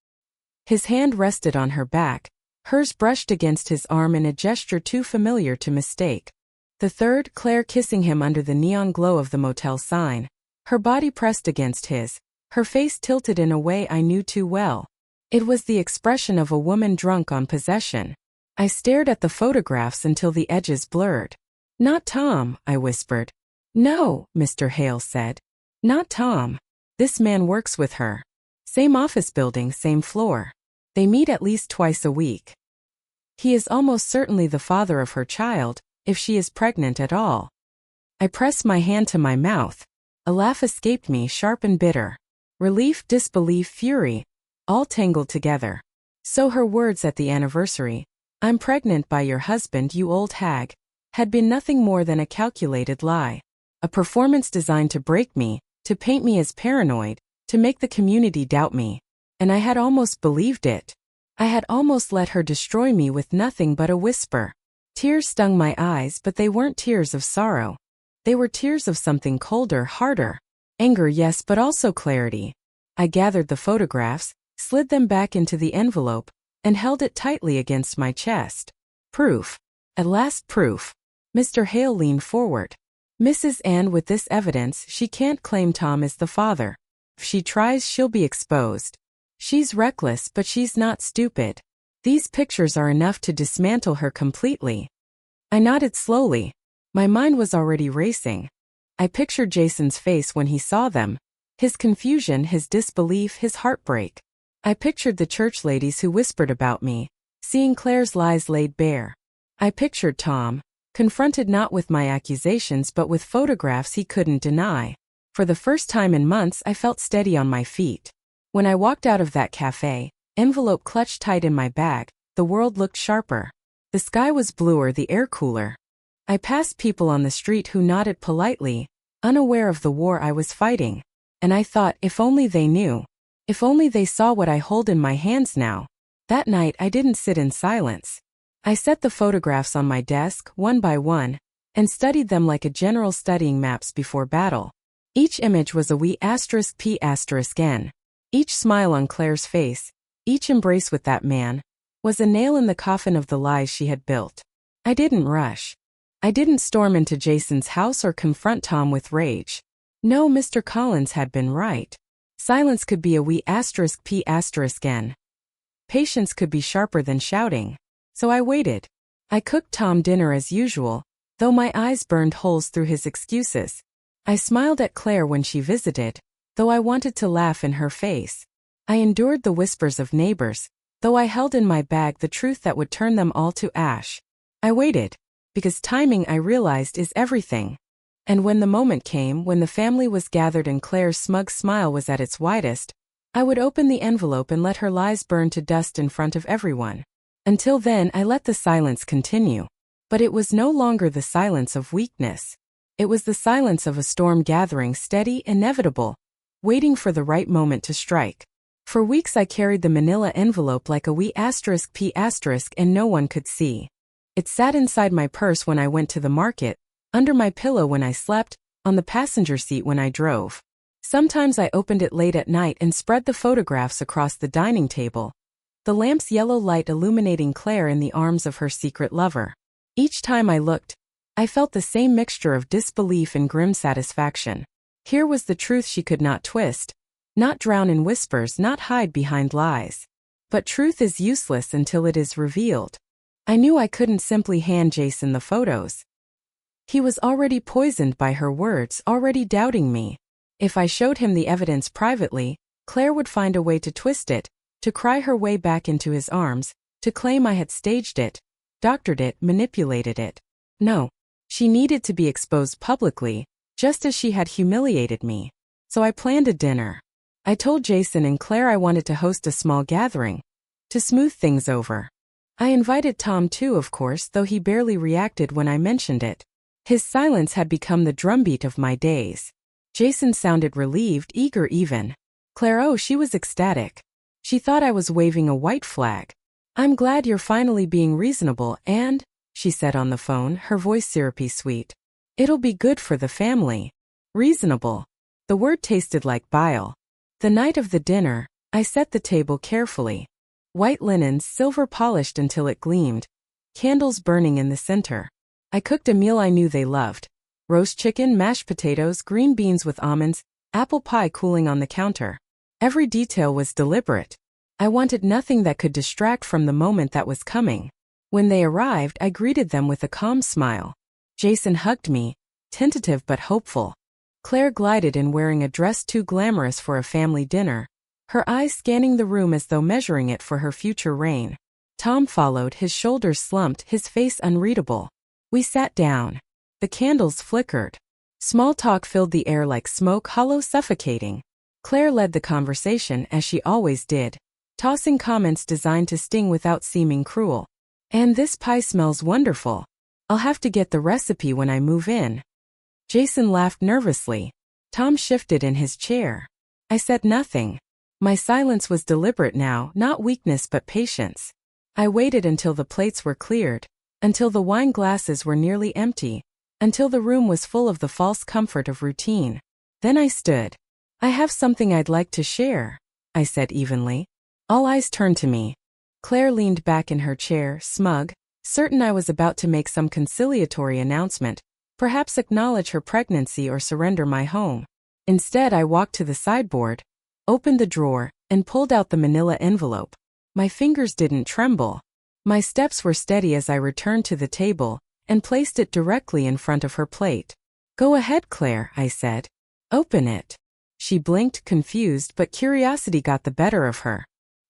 His hand rested on her back, hers brushed against his arm in a gesture too familiar to mistake. The third, Claire kissing him under the neon glow of the motel sign. Her body pressed against his, her face tilted in a way I knew too well. It was the expression of a woman drunk on possession. I stared at the photographs until the edges blurred. "Not Tom," I whispered. "No," Mr. Hale said. "Not Tom. This man works with her. Same office building, same floor. They meet at least twice a week. He is almost certainly the father of her child, if she is pregnant at all." I pressed my hand to my mouth. A laugh escaped me, sharp and bitter. Relief, disbelief, fury, all tangled together. So her words at the anniversary, "I'm pregnant by your husband, you old hag," had been nothing more than a calculated lie. A performance designed to break me, to paint me as paranoid, to make the community doubt me. And I had almost believed it. I had almost let her destroy me with nothing but a whisper. Tears stung my eyes, but they weren't tears of sorrow. They were tears of something colder, harder. Anger, yes, but also clarity. I gathered the photographs, slid them back into the envelope, and held it tightly against my chest. Proof. At last, proof. Mr. Hale leaned forward. "Mrs. Ann, with this evidence, she can't claim Tom is the father. If she tries, she'll be exposed. She's reckless, but she's not stupid. These pictures are enough to dismantle her completely." I nodded slowly. My mind was already racing. I pictured Jason's face when he saw them. His confusion, his disbelief, his heartbreak. I pictured the church ladies who whispered about me, seeing Claire's lies laid bare. I pictured Tom, confronted not with my accusations but with photographs he couldn't deny. For the first time in months, I felt steady on my feet. When I walked out of that cafe, envelope clutched tight in my bag, the world looked sharper. The sky was bluer, the air cooler. I passed people on the street who nodded politely, unaware of the war I was fighting. And I thought, if only they knew. If only they saw what I hold in my hands now. That night I didn't sit in silence. I set the photographs on my desk, one by one, and studied them like a general studying maps before battle. Each image was a wee *P***N. Each smile on Claire's face, each embrace with that man, was a nail in the coffin of the lies she had built. I didn't rush. I didn't storm into Jason's house or confront Tom with rage. No, Mr. Collins had been right. Silence could be a wee *p***n. Patience could be sharper than shouting. So I waited. I cooked Tom dinner as usual, though my eyes burned holes through his excuses. I smiled at Claire when she visited, though I wanted to laugh in her face. I endured the whispers of neighbors, though I held in my bag the truth that would turn them all to ash. I waited, because timing, I realized, is everything. And when the moment came, when the family was gathered and Claire's smug smile was at its widest, I would open the envelope and let her lies burn to dust in front of everyone. Until then, I let the silence continue. But it was no longer the silence of weakness. It was the silence of a storm gathering, steady, inevitable, waiting for the right moment to strike. For weeks I carried the manila envelope like a wee *p** and no one could see. It sat inside my purse when I went to the market, under my pillow when I slept, on the passenger seat when I drove. Sometimes I opened it late at night and spread the photographs across the dining table, the lamp's yellow light illuminating Claire in the arms of her secret lover. Each time I looked, I felt the same mixture of disbelief and grim satisfaction. Here was the truth she could not twist, not drown in whispers, not hide behind lies. But truth is useless until it is revealed. I knew I couldn't simply hand Jason the photos. He was already poisoned by her words, already doubting me. If I showed him the evidence privately, Claire would find a way to twist it, to cry her way back into his arms, to claim I had staged it, doctored it, manipulated it. No, she needed to be exposed publicly, just as she had humiliated me. So I planned a dinner. I told Jason and Claire I wanted to host a small gathering, to smooth things over. I invited Tom too, of course, though he barely reacted when I mentioned it. His silence had become the drumbeat of my days. Jason sounded relieved, eager even. Claire, oh, she was ecstatic. She thought I was waving a white flag. "I'm glad you're finally being reasonable, and," she said on the phone, her voice syrupy sweet, "it'll be good for the family." Reasonable. The word tasted like bile. The night of the dinner, I set the table carefully. White linens, silver polished until it gleamed. Candles burning in the center. I cooked a meal I knew they loved. Roast chicken, mashed potatoes, green beans with almonds, apple pie cooling on the counter. Every detail was deliberate. I wanted nothing that could distract from the moment that was coming. When they arrived, I greeted them with a calm smile. Jason hugged me, tentative but hopeful. Claire glided in wearing a dress too glamorous for a family dinner, her eyes scanning the room as though measuring it for her future reign. Tom followed, his shoulders slumped, his face unreadable. We sat down. The candles flickered. Small talk filled the air like smoke, hollow, suffocating. Claire led the conversation as she always did, tossing comments designed to sting without seeming cruel. "And this pie smells wonderful. I'll have to get the recipe when I move in." Jason laughed nervously. Tom shifted in his chair. I said nothing. My silence was deliberate now, not weakness but patience. I waited until the plates were cleared, until the wine glasses were nearly empty, until the room was full of the false comfort of routine. Then I stood. "I have something I'd like to share," I said evenly. All eyes turned to me. Claire leaned back in her chair, smug, certain I was about to make some conciliatory announcement, perhaps acknowledge her pregnancy or surrender my home. Instead, I walked to the sideboard, opened the drawer, and pulled out the manila envelope. My fingers didn't tremble. My steps were steady as I returned to the table and placed it directly in front of her plate. "Go ahead, Claire," I said. "Open it." She blinked, confused, but curiosity got the better of her.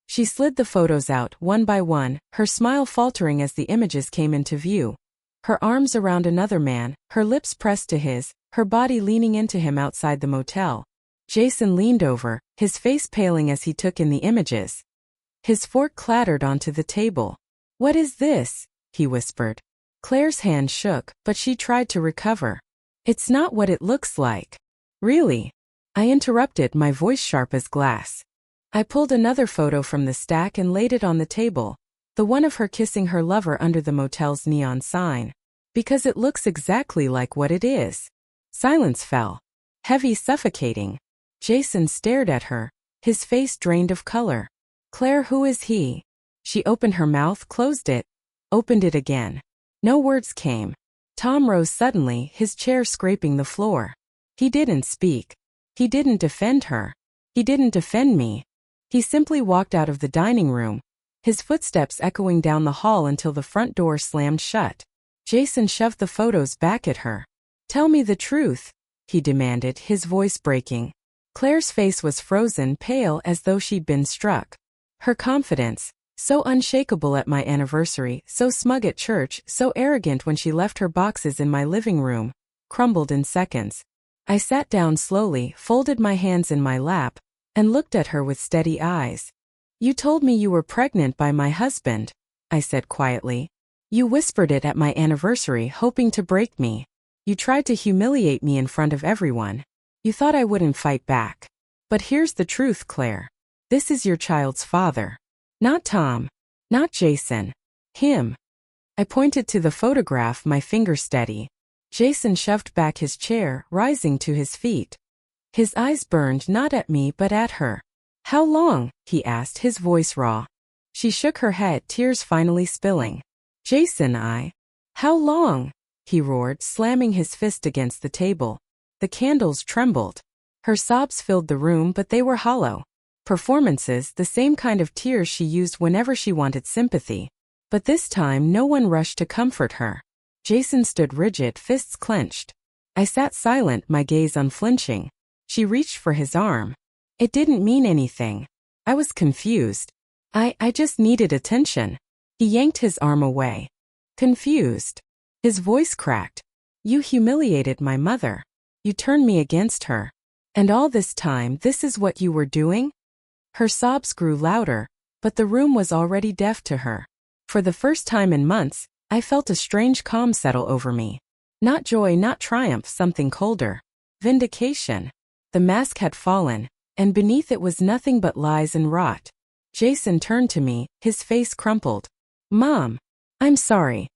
She slid the photos out, one by one, her smile faltering as the images came into view. Her arms around another man, her lips pressed to his, her body leaning into him outside the motel. Jason leaned over, his face paling as he took in the images. His fork clattered onto the table. "What is this?" he whispered. Claire's hand shook, but she tried to recover. "It's not what it looks like." "Really?" I interrupted, my voice sharp as glass. I pulled another photo from the stack and laid it on the table, the one of her kissing her lover under the motel's neon sign. "Because it looks exactly like what it is." Silence fell. Heavy, suffocating. Jason stared at her, his face drained of color. "Claire, who is he?" She opened her mouth, closed it, opened it again. No words came. Tom rose suddenly, his chair scraping the floor. He didn't speak. He didn't defend her. He didn't defend me. He simply walked out of the dining room, his footsteps echoing down the hall until the front door slammed shut. Jason shoved the photos back at her. "Tell me the truth," he demanded, his voice breaking. Claire's face was frozen, pale as though she'd been struck. Her confidence, so unshakable at my anniversary, so smug at church, so arrogant when she left her boxes in my living room, crumbled in seconds. I sat down slowly, folded my hands in my lap, and looked at her with steady eyes. "You told me you were pregnant by my husband," I said quietly. "You whispered it at my anniversary, hoping to break me. You tried to humiliate me in front of everyone. You thought I wouldn't fight back. But here's the truth, Claire. This is your child's father. Not Tom. Not Jason. Him." I pointed to the photograph, my finger steady. Jason shoved back his chair, rising to his feet. His eyes burned not at me but at her. "How long?" he asked, his voice raw. She shook her head, tears finally spilling. "Jason, How long?" he roared, slamming his fist against the table. The candles trembled. Her sobs filled the room, but they were hollow. Performances, the same kind of tears she used whenever she wanted sympathy. But this time no one rushed to comfort her. Jason stood rigid, fists clenched. I sat silent, my gaze unflinching. She reached for his arm. It didn't mean anything. I was confused. I just needed attention. He yanked his arm away. Confused. His voice cracked. "You humiliated my mother. You turned me against her. And all this time, this is what you were doing?" Her sobs grew louder, but the room was already deaf to her. For the first time in months, I felt a strange calm settle over me. Not joy, not triumph, something colder. Vindication. The mask had fallen, and beneath it was nothing but lies and rot. Jason turned to me, his face crumpled. "Mom, I'm sorry."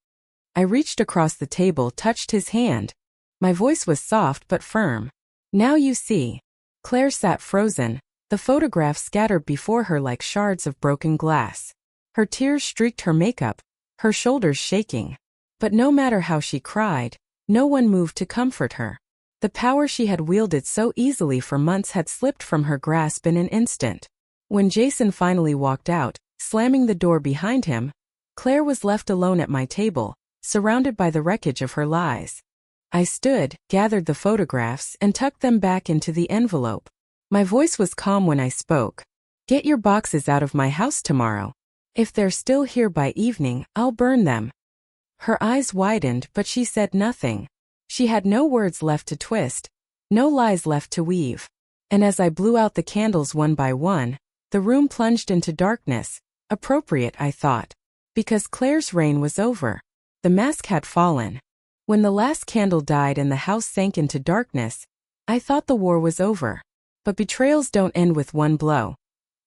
I reached across the table, touched his hand. My voice was soft but firm. "Now you see." Claire sat frozen, the photographs scattered before her like shards of broken glass. Her tears streaked her makeup, her shoulders shaking. But no matter how she cried, no one moved to comfort her. The power she had wielded so easily for months had slipped from her grasp in an instant. When Jason finally walked out, slamming the door behind him, Claire was left alone at my table, surrounded by the wreckage of her lies. I stood, gathered the photographs, and tucked them back into the envelope. My voice was calm when I spoke. "Get your boxes out of my house tomorrow. If they're still here by evening, I'll burn them." Her eyes widened, but she said nothing. She had no words left to twist, no lies left to weave. And as I blew out the candles one by one, the room plunged into darkness. Appropriate, I thought. Because Claire's reign was over. The mask had fallen. When the last candle died and the house sank into darkness, I thought the war was over. But betrayals don't end with one blow.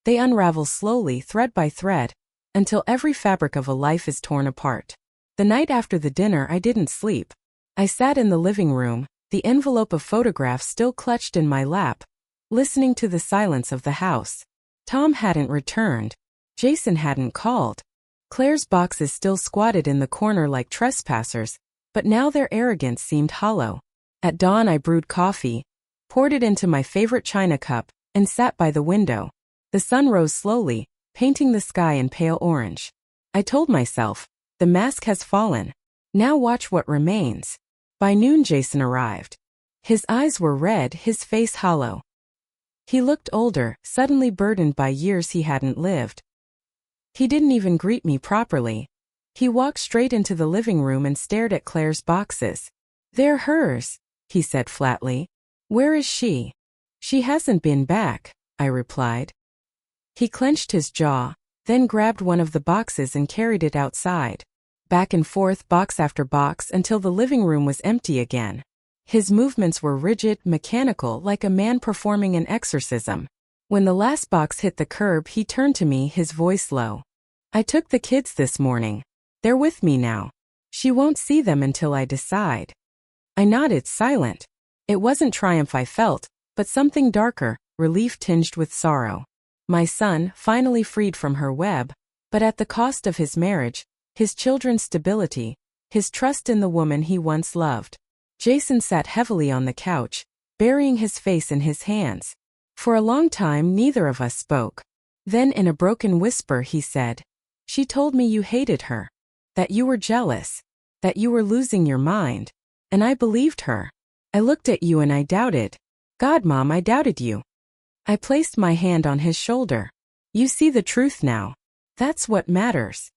They unravel slowly, thread by thread, until every fabric of a life is torn apart. The night after the dinner, I didn't sleep. I sat in the living room, the envelope of photographs still clutched in my lap, listening to the silence of the house. Tom hadn't returned. Jason hadn't called. Claire's boxes still squatted in the corner like trespassers, but now their arrogance seemed hollow. At dawn I brewed coffee, poured it into my favorite china cup, and sat by the window. The sun rose slowly, painting the sky in pale orange. I told myself, the mask has fallen. Now watch what remains. By noon Jason arrived. His eyes were red, his face hollow. He looked older, suddenly burdened by years he hadn't lived. He didn't even greet me properly. He walked straight into the living room and stared at Claire's boxes. "They're hers," he said flatly. "Where is she?" "She hasn't been back," I replied. He clenched his jaw, then grabbed one of the boxes and carried it outside. Back and forth, box after box, until the living room was empty again. His movements were rigid, mechanical, like a man performing an exorcism. When the last box hit the curb, he turned to me, his voice low. "I took the kids this morning. They're with me now. She won't see them until I decide." I nodded, silent. It wasn't triumph I felt, but something darker, relief tinged with sorrow. My son, finally freed from her web, but at the cost of his marriage, his children's stability, his trust in the woman he once loved. Jason sat heavily on the couch, burying his face in his hands. For a long time neither of us spoke. Then in a broken whisper he said, "She told me you hated her. That you were jealous. That you were losing your mind. And I believed her. I looked at you and I doubted. God, Mom, I doubted you." I placed my hand on his shoulder. "You see the truth now. That's what matters."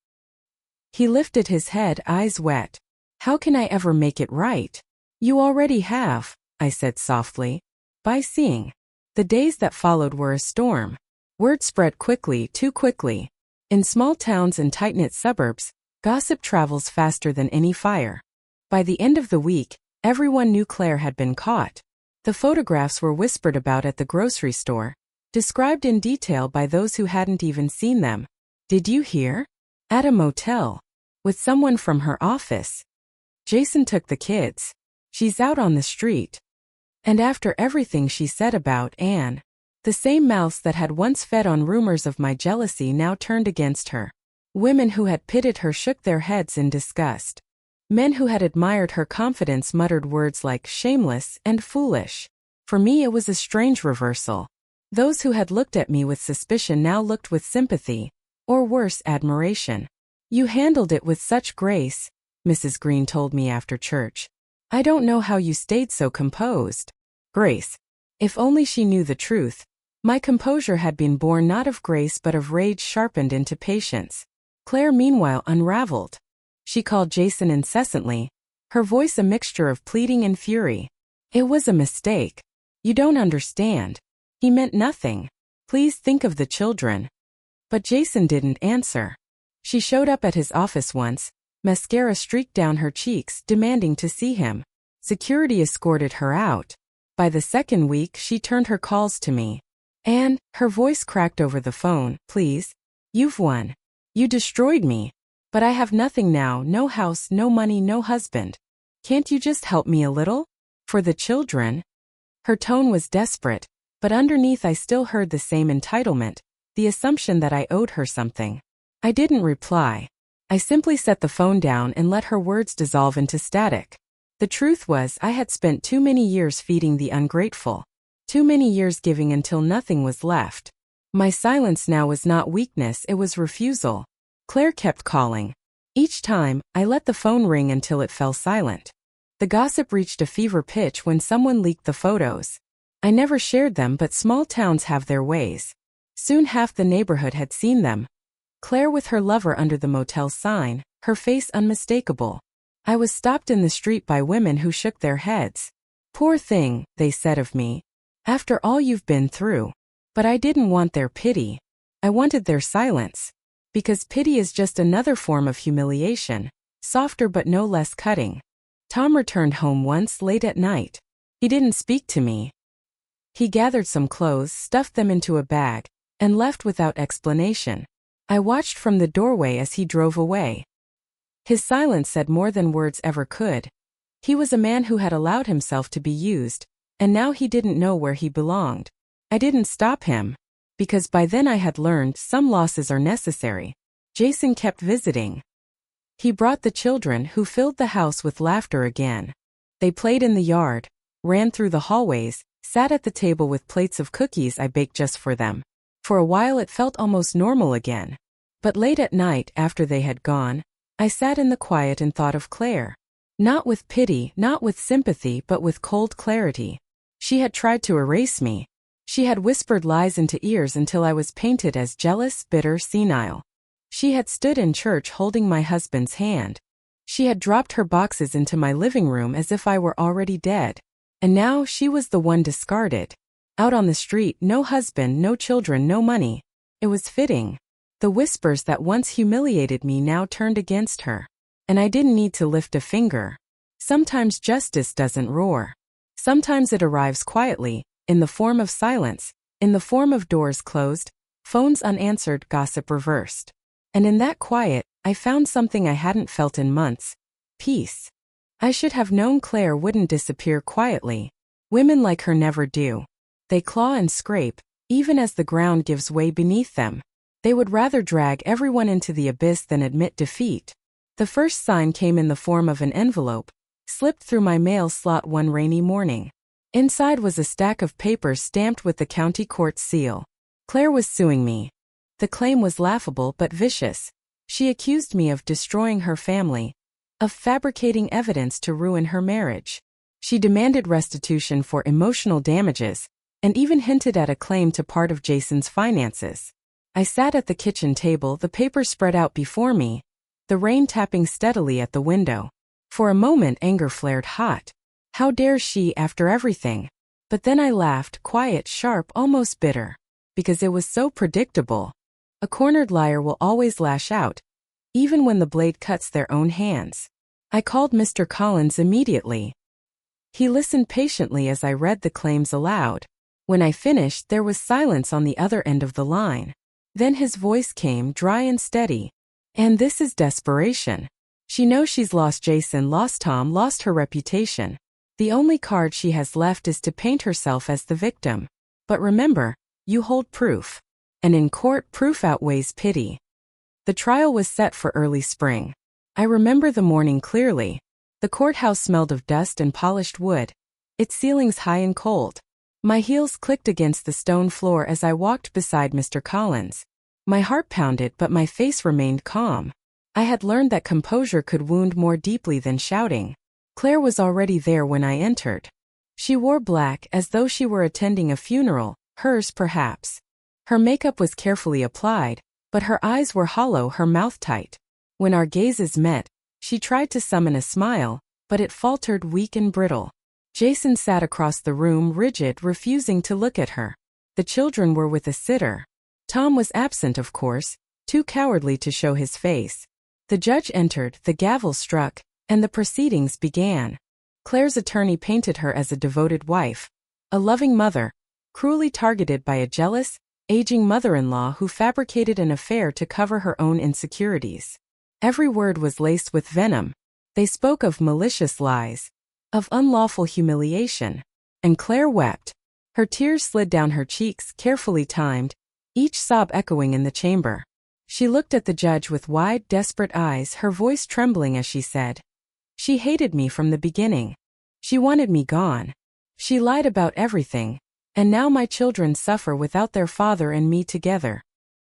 He lifted his head, eyes wet. "How can I ever make it right?" "You already have," I said softly. "By seeing." The days that followed were a storm. Word spread quickly, too quickly. In small towns and tight-knit suburbs, gossip travels faster than any fire. By the end of the week, everyone knew Claire had been caught. The photographs were whispered about at the grocery store, described in detail by those who hadn't even seen them. "Did you hear? At a motel. With someone from her office. Jason took the kids. She's out on the street." And after everything she said about Anne, the same mouths that had once fed on rumors of my jealousy now turned against her. Women who had pitied her shook their heads in disgust. Men who had admired her confidence muttered words like shameless and foolish. For me it was a strange reversal. Those who had looked at me with suspicion now looked with sympathy, or worse, admiration. "You handled it with such grace," Mrs. Green told me after church. "I don't know how you stayed so composed." Grace. If only she knew the truth. My composure had been born not of grace but of rage sharpened into patience. Claire meanwhile unraveled. She called Jason incessantly, her voice a mixture of pleading and fury. "It was a mistake. You don't understand. He meant nothing. Please think of the children." But Jason didn't answer. She showed up at his office once, mascara streaked down her cheeks, demanding to see him. Security escorted her out. By the second week she turned her calls to me. "And," her voice cracked over the phone, "please. You've won. You destroyed me. But I have nothing now, no house, no money, no husband. Can't you just help me a little? For the children?" Her tone was desperate, but underneath I still heard the same entitlement, the assumption that I owed her something. I didn't reply. I simply set the phone down and let her words dissolve into static. The truth was I had spent too many years feeding the ungrateful. Too many years giving until nothing was left. My silence now was not weakness, it was refusal. Claire kept calling. Each time, I let the phone ring until it fell silent. The gossip reached a fever pitch when someone leaked the photos. I never shared them, but small towns have their ways. Soon half the neighborhood had seen them. Claire with her lover under the motel sign, her face unmistakable. I was stopped in the street by women who shook their heads. "Poor thing," they said of me. "After all you've been through." But I didn't want their pity. I wanted their silence. Because pity is just another form of humiliation, softer but no less cutting. Tom returned home once late at night. He didn't speak to me. He gathered some clothes, stuffed them into a bag, and left without explanation. I watched from the doorway as he drove away. His silence said more than words ever could. He was a man who had allowed himself to be used, and now he didn't know where he belonged. I didn't stop him. Because by then I had learned some losses are necessary. Jason kept visiting. He brought the children, who filled the house with laughter again. They played in the yard, ran through the hallways, sat at the table with plates of cookies I baked just for them. For a while it felt almost normal again. But late at night, after they had gone, I sat in the quiet and thought of Claire. Not with pity, not with sympathy, but with cold clarity. She had tried to erase me. She had whispered lies into ears until I was painted as jealous, bitter, senile. She had stood in church holding my husband's hand. She had dropped her boxes into my living room as if I were already dead. And now she was the one discarded. Out on the street, no husband, no children, no money. It was fitting. The whispers that once humiliated me now turned against her. And I didn't need to lift a finger. Sometimes justice doesn't roar. Sometimes it arrives quietly, in the form of silence, in the form of doors closed, phones unanswered, gossip reversed. And in that quiet, I found something I hadn't felt in months. Peace. I should have known Claire wouldn't disappear quietly. Women like her never do. They claw and scrape, even as the ground gives way beneath them. They would rather drag everyone into the abyss than admit defeat. The first sign came in the form of an envelope, slipped through my mail slot one rainy morning. Inside was a stack of papers stamped with the county court seal. Claire was suing me. The claim was laughable but vicious. She accused me of destroying her family, of fabricating evidence to ruin her marriage. She demanded restitution for emotional damages, and even hinted at a claim to part of Jason's finances. I sat at the kitchen table, the papers spread out before me, the rain tapping steadily at the window. For a moment anger flared hot. How dare she, after everything? But then I laughed, quiet, sharp, almost bitter. Because it was so predictable. A cornered liar will always lash out, even when the blade cuts their own hands. I called Mr. Collins immediately. He listened patiently as I read the claims aloud. When I finished, there was silence on the other end of the line. Then his voice came, dry and steady. And this is desperation. She knows she's lost Jason, lost Tom, lost her reputation. The only card she has left is to paint herself as the victim. But remember, you hold proof. And in court, proof outweighs pity. The trial was set for early spring. I remember the morning clearly. The courthouse smelled of dust and polished wood, its ceilings high and cold. My heels clicked against the stone floor as I walked beside Mr. Collins. My heart pounded, but my face remained calm. I had learned that composure could wound more deeply than shouting. Claire was already there when I entered. She wore black as though she were attending a funeral, hers perhaps. Her makeup was carefully applied, but her eyes were hollow, her mouth tight. When our gazes met, she tried to summon a smile, but it faltered, weak and brittle. Jason sat across the room, rigid, refusing to look at her. The children were with a sitter. Tom was absent, of course, too cowardly to show his face. The judge entered, the gavel struck, and the proceedings began. Claire's attorney painted her as a devoted wife, a loving mother, cruelly targeted by a jealous, aging mother-in-law who fabricated an affair to cover her own insecurities. Every word was laced with venom. They spoke of malicious lies, of unlawful humiliation. And Claire wept. Her tears slid down her cheeks, carefully timed, each sob echoing in the chamber. She looked at the judge with wide, desperate eyes, her voice trembling as she said, "She hated me from the beginning. She wanted me gone. She lied about everything, and now my children suffer without their father and me together."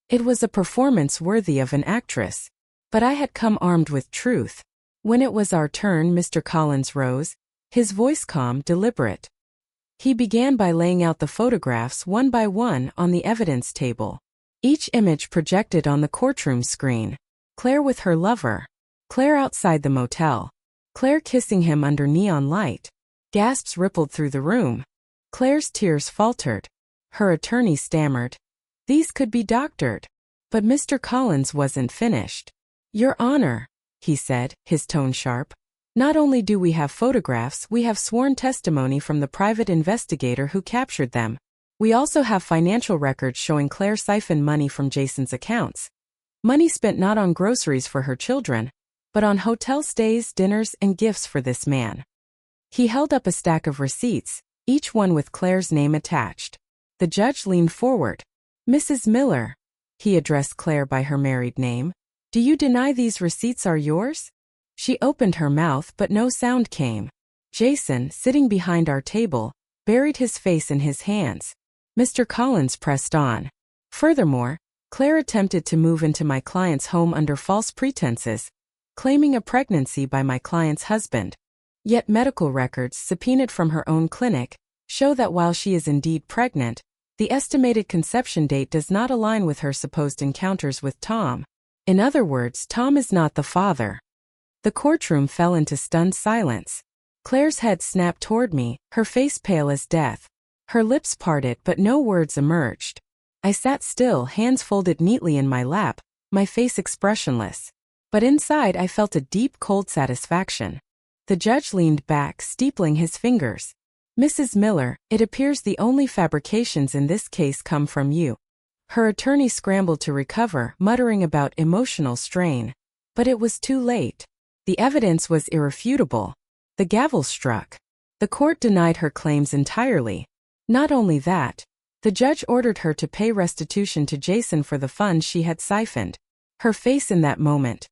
It was a performance worthy of an actress. But I had come armed with truth. When it was our turn, Mr. Collins rose, his voice calm, deliberate. He began by laying out the photographs one by one on the evidence table. Each image projected on the courtroom screen. Claire with her lover. Claire outside the motel. Claire kissing him under neon light. Gasps rippled through the room. Claire's tears faltered. Her attorney stammered. These could be doctored. But Mr. Collins wasn't finished. "Your Honor," he said, his tone sharp. "Not only do we have photographs, we have sworn testimony from the private investigator who captured them. We also have financial records showing Claire siphoned money from Jason's accounts. Money spent not on groceries for her children, but on hotel stays, dinners, and gifts for this man." He held up a stack of receipts, each one with Claire's name attached. The judge leaned forward. "Mrs. Miller," he addressed Claire by her married name, "do you deny these receipts are yours?" She opened her mouth, but no sound came. Jason, sitting behind our table, buried his face in his hands. Mr. Collins pressed on. "Furthermore, Claire attempted to move into my client's home under false pretenses, claiming a pregnancy by my client's husband. Yet medical records subpoenaed from her own clinic show that while she is indeed pregnant, the estimated conception date does not align with her supposed encounters with Tom. In other words, Tom is not the father." The courtroom fell into stunned silence. Claire's head snapped toward me, her face pale as death. Her lips parted, but no words emerged. I sat still, hands folded neatly in my lap, my face expressionless. But inside I felt a deep, cold satisfaction. The judge leaned back, steepling his fingers. "Mrs. Miller, it appears the only fabrications in this case come from you." Her attorney scrambled to recover, muttering about emotional strain. But it was too late. The evidence was irrefutable. The gavel struck. The court denied her claims entirely. Not only that, the judge ordered her to pay restitution to Jason for the funds she had siphoned. Her face in that moment.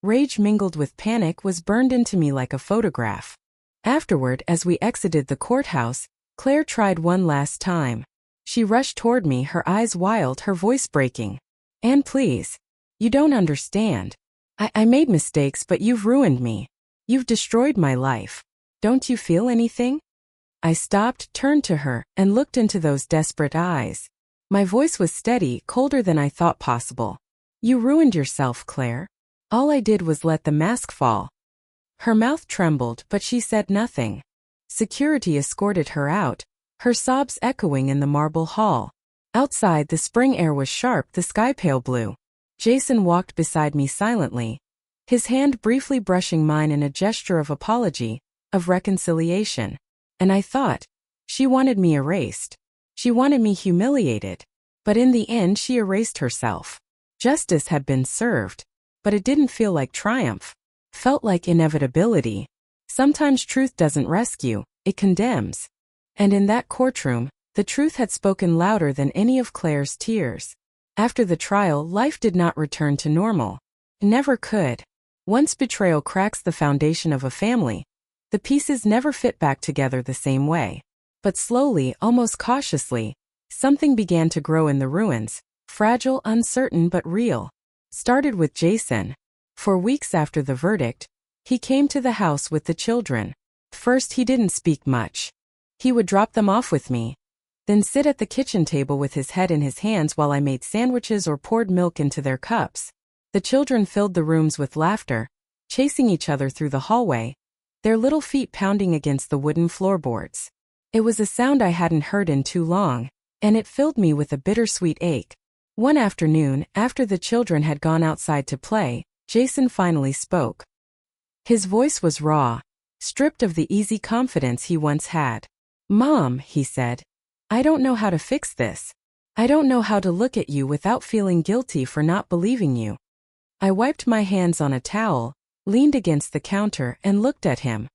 Rage mingled with panic was burned into me like a photograph. Afterward, as we exited the courthouse, Claire tried one last time. She rushed toward me, her eyes wild, her voice breaking. "Anne, please. You don't understand. I made mistakes, but you've ruined me. You've destroyed my life. Don't you feel anything?" I stopped, turned to her, and looked into those desperate eyes. My voice was steady, colder than I thought possible. "You ruined yourself, Claire. All I did was let the mask fall." Her mouth trembled, but she said nothing. Security escorted her out, her sobs echoing in the marble hall. Outside, the spring air was sharp, the sky pale blue. Jason walked beside me silently, his hand briefly brushing mine in a gesture of apology, of reconciliation. And I thought, she wanted me erased. She wanted me humiliated. But in the end, she erased herself. Justice had been served. But it didn't feel like triumph. Felt like inevitability. Sometimes truth doesn't rescue, it condemns. And in that courtroom, the truth had spoken louder than any of Claire's tears. After the trial, life did not return to normal. It never could. Once betrayal cracks the foundation of a family, the pieces never fit back together the same way. But slowly, almost cautiously, something began to grow in the ruins, fragile, uncertain but real. Started with Jason. For weeks after the verdict, he came to the house with the children. First, he didn't speak much. He would drop them off with me, then sit at the kitchen table with his head in his hands while I made sandwiches or poured milk into their cups. The children filled the rooms with laughter, chasing each other through the hallway, their little feet pounding against the wooden floorboards. It was a sound I hadn't heard in too long, and it filled me with a bittersweet ache. One afternoon, after the children had gone outside to play, Jason finally spoke. His voice was raw, stripped of the easy confidence he once had. "Mom," he said, "I don't know how to fix this. I don't know how to look at you without feeling guilty for not believing you." I wiped my hands on a towel, leaned against the counter, and looked at him.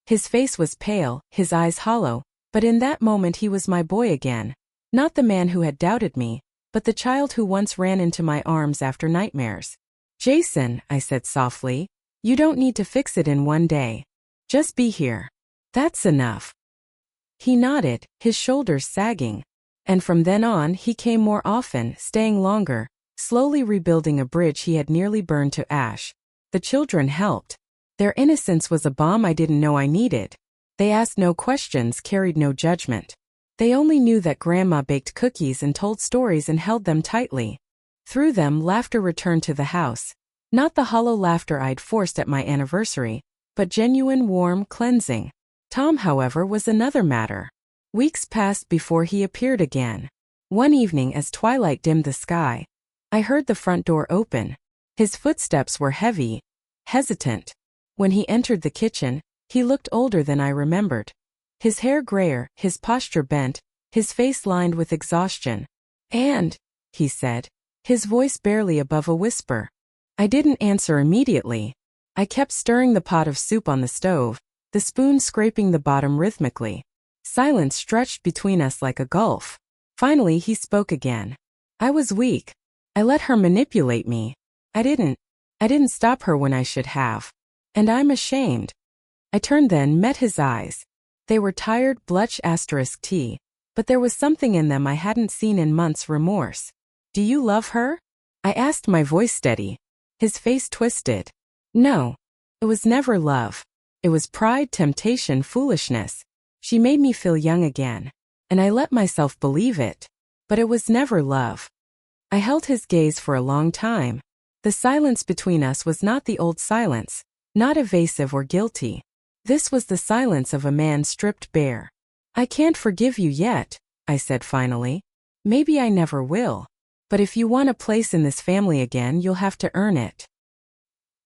His face was pale, his eyes hollow, but in that moment he was my boy again. Not the man who had doubted me, but the child who once ran into my arms after nightmares. "Jason," I said softly, "you don't need to fix it in one day. Just be here. That's enough." He nodded, his shoulders sagging. And from then on, he came more often, staying longer, slowly rebuilding a bridge he had nearly burned to ash. The children helped. Their innocence was a balm I didn't know I needed. They asked no questions, carried no judgment. They only knew that Grandma baked cookies and told stories and held them tightly. Through them, laughter returned to the house. Not the hollow laughter I'd forced at my anniversary, but genuine, warm, cleansing. Tom, however, was another matter. Weeks passed before he appeared again. One evening, as twilight dimmed the sky, I heard the front door open. His footsteps were heavy, hesitant. When he entered the kitchen, he looked older than I remembered. His hair grayer, his posture bent, his face lined with exhaustion. "And," he said, his voice barely above a whisper. I didn't answer immediately. I kept stirring the pot of soup on the stove, the spoon scraping the bottom rhythmically. Silence stretched between us like a gulf. Finally, he spoke again. "I was weak. I let her manipulate me. I didn't stop her when I should have. And I'm ashamed." I turned then, met his eyes. They were tired, *T, but there was something in them I hadn't seen in months. Remorse. "Do you love her?" I asked, my voice steady. His face twisted. "No. It was never love. It was pride, temptation, foolishness. She made me feel young again. And I let myself believe it. But it was never love." I held his gaze for a long time. The silence between us was not the old silence, not evasive or guilty. This was the silence of a man stripped bare. "I can't forgive you yet," I said finally. "Maybe I never will. But if you want a place in this family again, you'll have to earn it."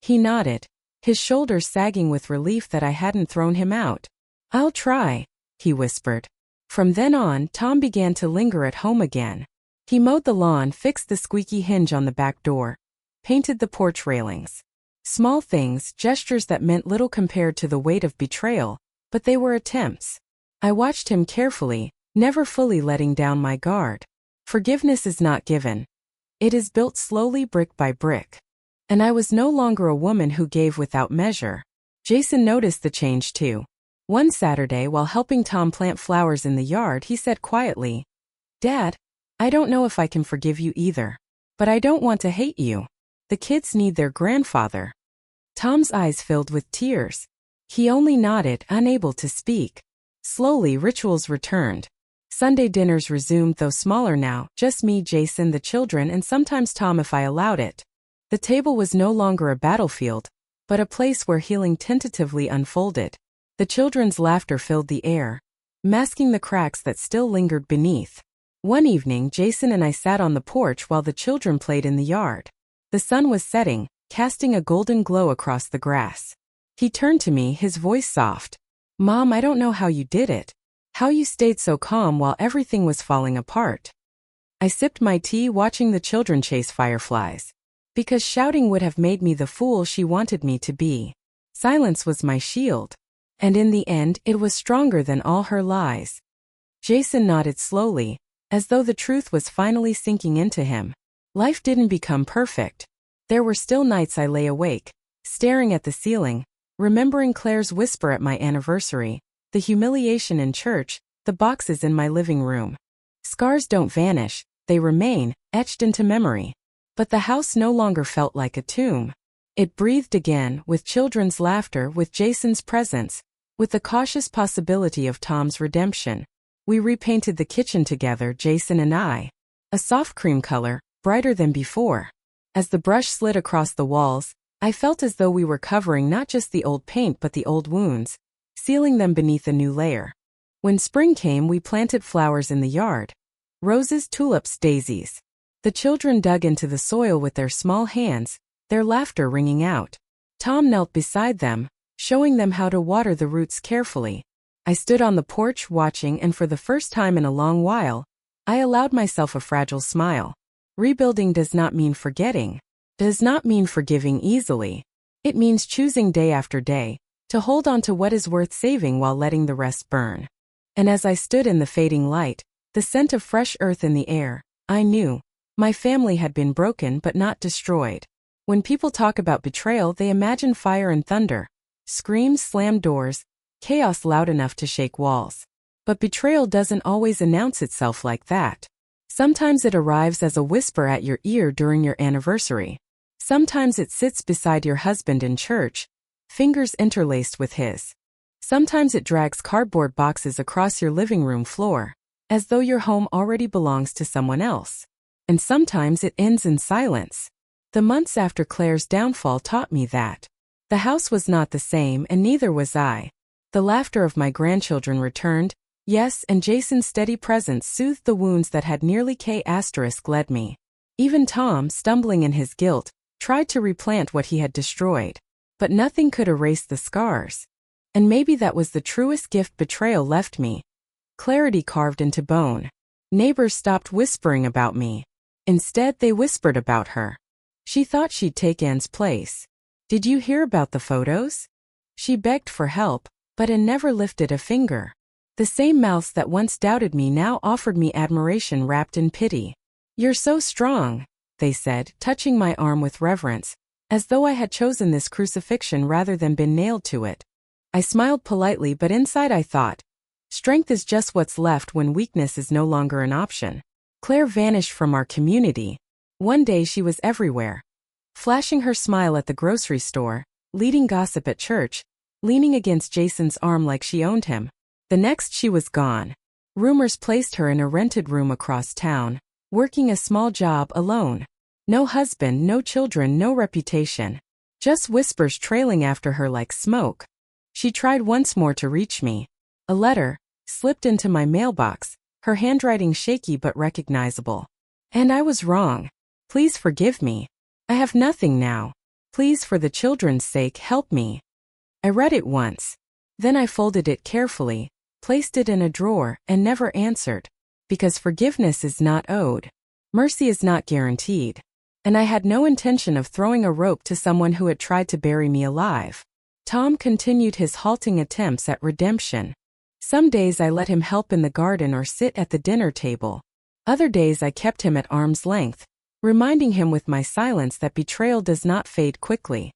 He nodded, his shoulders sagging with relief that I hadn't thrown him out. "I'll try," he whispered. From then on, Tom began to linger at home again. He mowed the lawn, fixed the squeaky hinge on the back door, painted the porch railings. Small things, gestures that meant little compared to the weight of betrayal, but they were attempts. I watched him carefully, never fully letting down my guard. Forgiveness is not given. It is built slowly, brick by brick. And I was no longer a woman who gave without measure. Jason noticed the change too. One Saturday, while helping Tom plant flowers in the yard, he said quietly, "Dad, I don't know if I can forgive you either. But I don't want to hate you. The kids need their grandfather." Tom's eyes filled with tears. He only nodded, unable to speak. Slowly, rituals returned. Sunday dinners resumed, though smaller now, just me, Jason, the children, and sometimes Tom if I allowed it. The table was no longer a battlefield, but a place where healing tentatively unfolded. The children's laughter filled the air, masking the cracks that still lingered beneath. One evening, Jason and I sat on the porch while the children played in the yard. The sun was setting, casting a golden glow across the grass. He turned to me, his voice soft. "Mom, I don't know how you did it. How you stayed so calm while everything was falling apart." I sipped my tea, watching the children chase fireflies. Because shouting would have made me the fool she wanted me to be. Silence was my shield. And in the end, it was stronger than all her lies. Jason nodded slowly, as though the truth was finally sinking into him. Life didn't become perfect. There were still nights I lay awake, staring at the ceiling, remembering Claire's whisper at my anniversary, the humiliation in church, the boxes in my living room. Scars don't vanish, they remain, etched into memory. But the house no longer felt like a tomb. It breathed again, with children's laughter, with Jason's presence, with the cautious possibility of Tom's redemption. We repainted the kitchen together, Jason and I. A soft cream color, brighter than before. As the brush slid across the walls, I felt as though we were covering not just the old paint but the old wounds, sealing them beneath a new layer. When spring came, we planted flowers in the yard. Roses, tulips, daisies. The children dug into the soil with their small hands, their laughter ringing out. Tom knelt beside them, showing them how to water the roots carefully. I stood on the porch watching, and for the first time in a long while, I allowed myself a fragile smile. Rebuilding does not mean forgetting, does not mean forgiving easily. It means choosing day after day to hold on to what is worth saving while letting the rest burn. And as I stood in the fading light, the scent of fresh earth in the air, I knew my family had been broken but not destroyed. When people talk about betrayal, they imagine fire and thunder, screams, slammed doors, chaos loud enough to shake walls. But betrayal doesn't always announce itself like that. Sometimes it arrives as a whisper at your ear during your anniversary. Sometimes it sits beside your husband in church, fingers interlaced with his. Sometimes it drags cardboard boxes across your living room floor, as though your home already belongs to someone else. And sometimes it ends in silence. The months after Claire's downfall taught me that. The house was not the same, and neither was I. The laughter of my grandchildren returned, yes, and Jason's steady presence soothed the wounds that had nearly led me. Even Tom, stumbling in his guilt, tried to replant what he had destroyed. But nothing could erase the scars. And maybe that was the truest gift betrayal left me. Clarity carved into bone. Neighbors stopped whispering about me. Instead, they whispered about her. She thought she'd take Anne's place. "Did you hear about the photos?" She begged for help, but Anne never lifted a finger. The same mouths that once doubted me now offered me admiration wrapped in pity. "You're so strong," they said, touching my arm with reverence, as though I had chosen this crucifixion rather than been nailed to it. I smiled politely, but inside I thought, strength is just what's left when weakness is no longer an option. Claire vanished from our community. One day she was everywhere. Flashing her smile at the grocery store, leading gossip at church, leaning against Jason's arm like she owned him. The next she was gone. Rumors placed her in a rented room across town, working a small job alone. No husband, no children, no reputation. Just whispers trailing after her like smoke. She tried once more to reach me. A letter slipped into my mailbox, her handwriting shaky but recognizable. And I was wrong. Please forgive me. I have nothing now. Please, for the children's sake, help me. I read it once. Then I folded it carefully, placed it in a drawer, and never answered. Because forgiveness is not owed. Mercy is not guaranteed. And I had no intention of throwing a rope to someone who had tried to bury me alive. Tom continued his halting attempts at redemption. Some days I let him help in the garden or sit at the dinner table. Other days I kept him at arm's length, reminding him with my silence that betrayal does not fade quickly.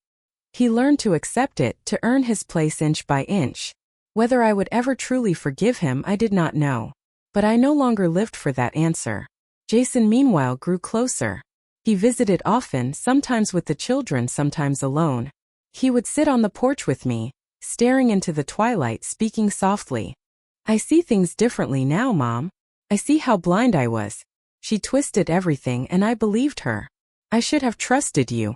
He learned to accept it, to earn his place inch by inch. Whether I would ever truly forgive him, I did not know. But I no longer lived for that answer. Jason, meanwhile, grew closer. He visited often, sometimes with the children, sometimes alone. He would sit on the porch with me, staring into the twilight, speaking softly. "I see things differently now, Mom. I see how blind I was. She twisted everything and I believed her. I should have trusted you."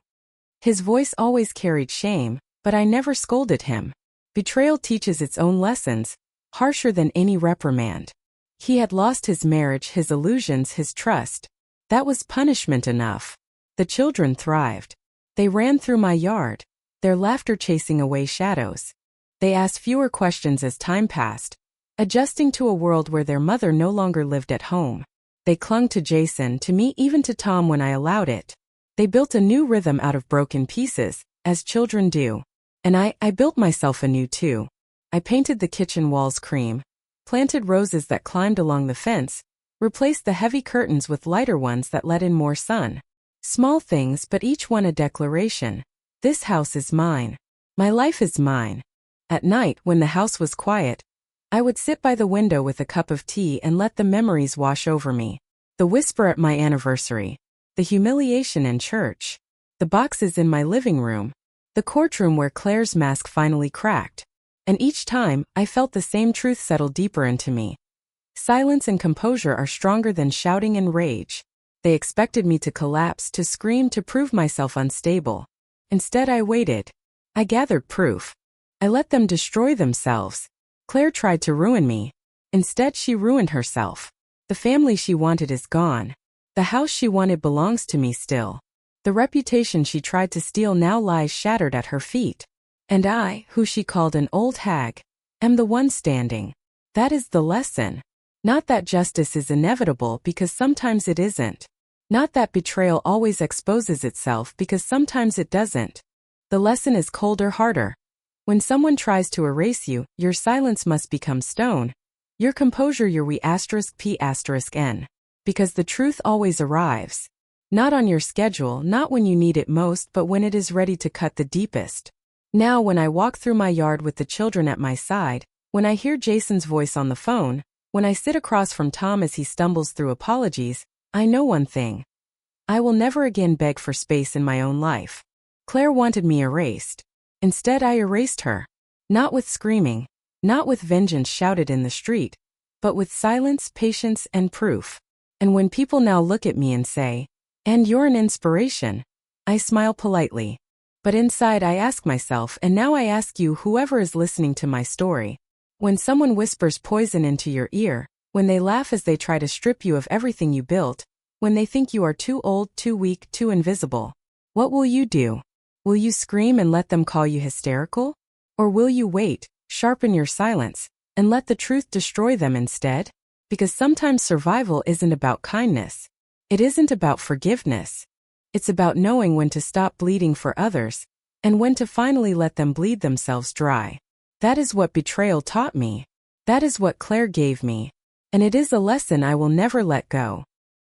His voice always carried shame, but I never scolded him. Betrayal teaches its own lessons, harsher than any reprimand. He had lost his marriage, his illusions, his trust. That was punishment enough. The children thrived. They ran through my yard, their laughter chasing away shadows. They asked fewer questions as time passed, adjusting to a world where their mother no longer lived at home. They clung to Jason, to me, even to Tom when I allowed it. They built a new rhythm out of broken pieces, as children do. And I built myself anew too. I painted the kitchen walls cream, planted roses that climbed along the fence, replaced the heavy curtains with lighter ones that let in more sun. Small things, but each one a declaration. This house is mine. My life is mine. At night, when the house was quiet, I would sit by the window with a cup of tea and let the memories wash over me. The whisper at my anniversary, the humiliation in church, the boxes in my living room, the courtroom where Claire's mask finally cracked. And each time, I felt the same truth settle deeper into me. Silence and composure are stronger than shouting and rage. They expected me to collapse, to scream, to prove myself unstable. Instead, I waited. I gathered proof. I let them destroy themselves. Claire tried to ruin me. Instead, she ruined herself. The family she wanted is gone. The house she wanted belongs to me still. The reputation she tried to steal now lies shattered at her feet. And I, who she called an old hag, am the one standing. That is the lesson. Not that justice is inevitable, because sometimes it isn't. Not that betrayal always exposes itself, because sometimes it doesn't. The lesson is colder, harder. When someone tries to erase you, your silence must become stone. Your composure your P*n. Because the truth always arrives. Not on your schedule, not when you need it most, but when it is ready to cut the deepest. Now when I walk through my yard with the children at my side, when I hear Jason's voice on the phone, when I sit across from Tom as he stumbles through apologies, I know one thing. I will never again beg for space in my own life. Claire wanted me erased. Instead, I erased her. Not with screaming, not with vengeance shouted in the street, but with silence, patience, and proof. And when people now look at me and say, "And you're an inspiration," I smile politely. But inside I ask myself, and now I ask you, whoever is listening to my story, when someone whispers poison into your ear, when they laugh as they try to strip you of everything you built, when they think you are too old, too weak, too invisible, what will you do? Will you scream and let them call you hysterical? Or will you wait, sharpen your silence, and let the truth destroy them instead? Because sometimes survival isn't about kindness. It isn't about forgiveness. It's about knowing when to stop bleeding for others, and when to finally let them bleed themselves dry. That is what betrayal taught me. That is what Claire gave me. And it is a lesson I will never let go.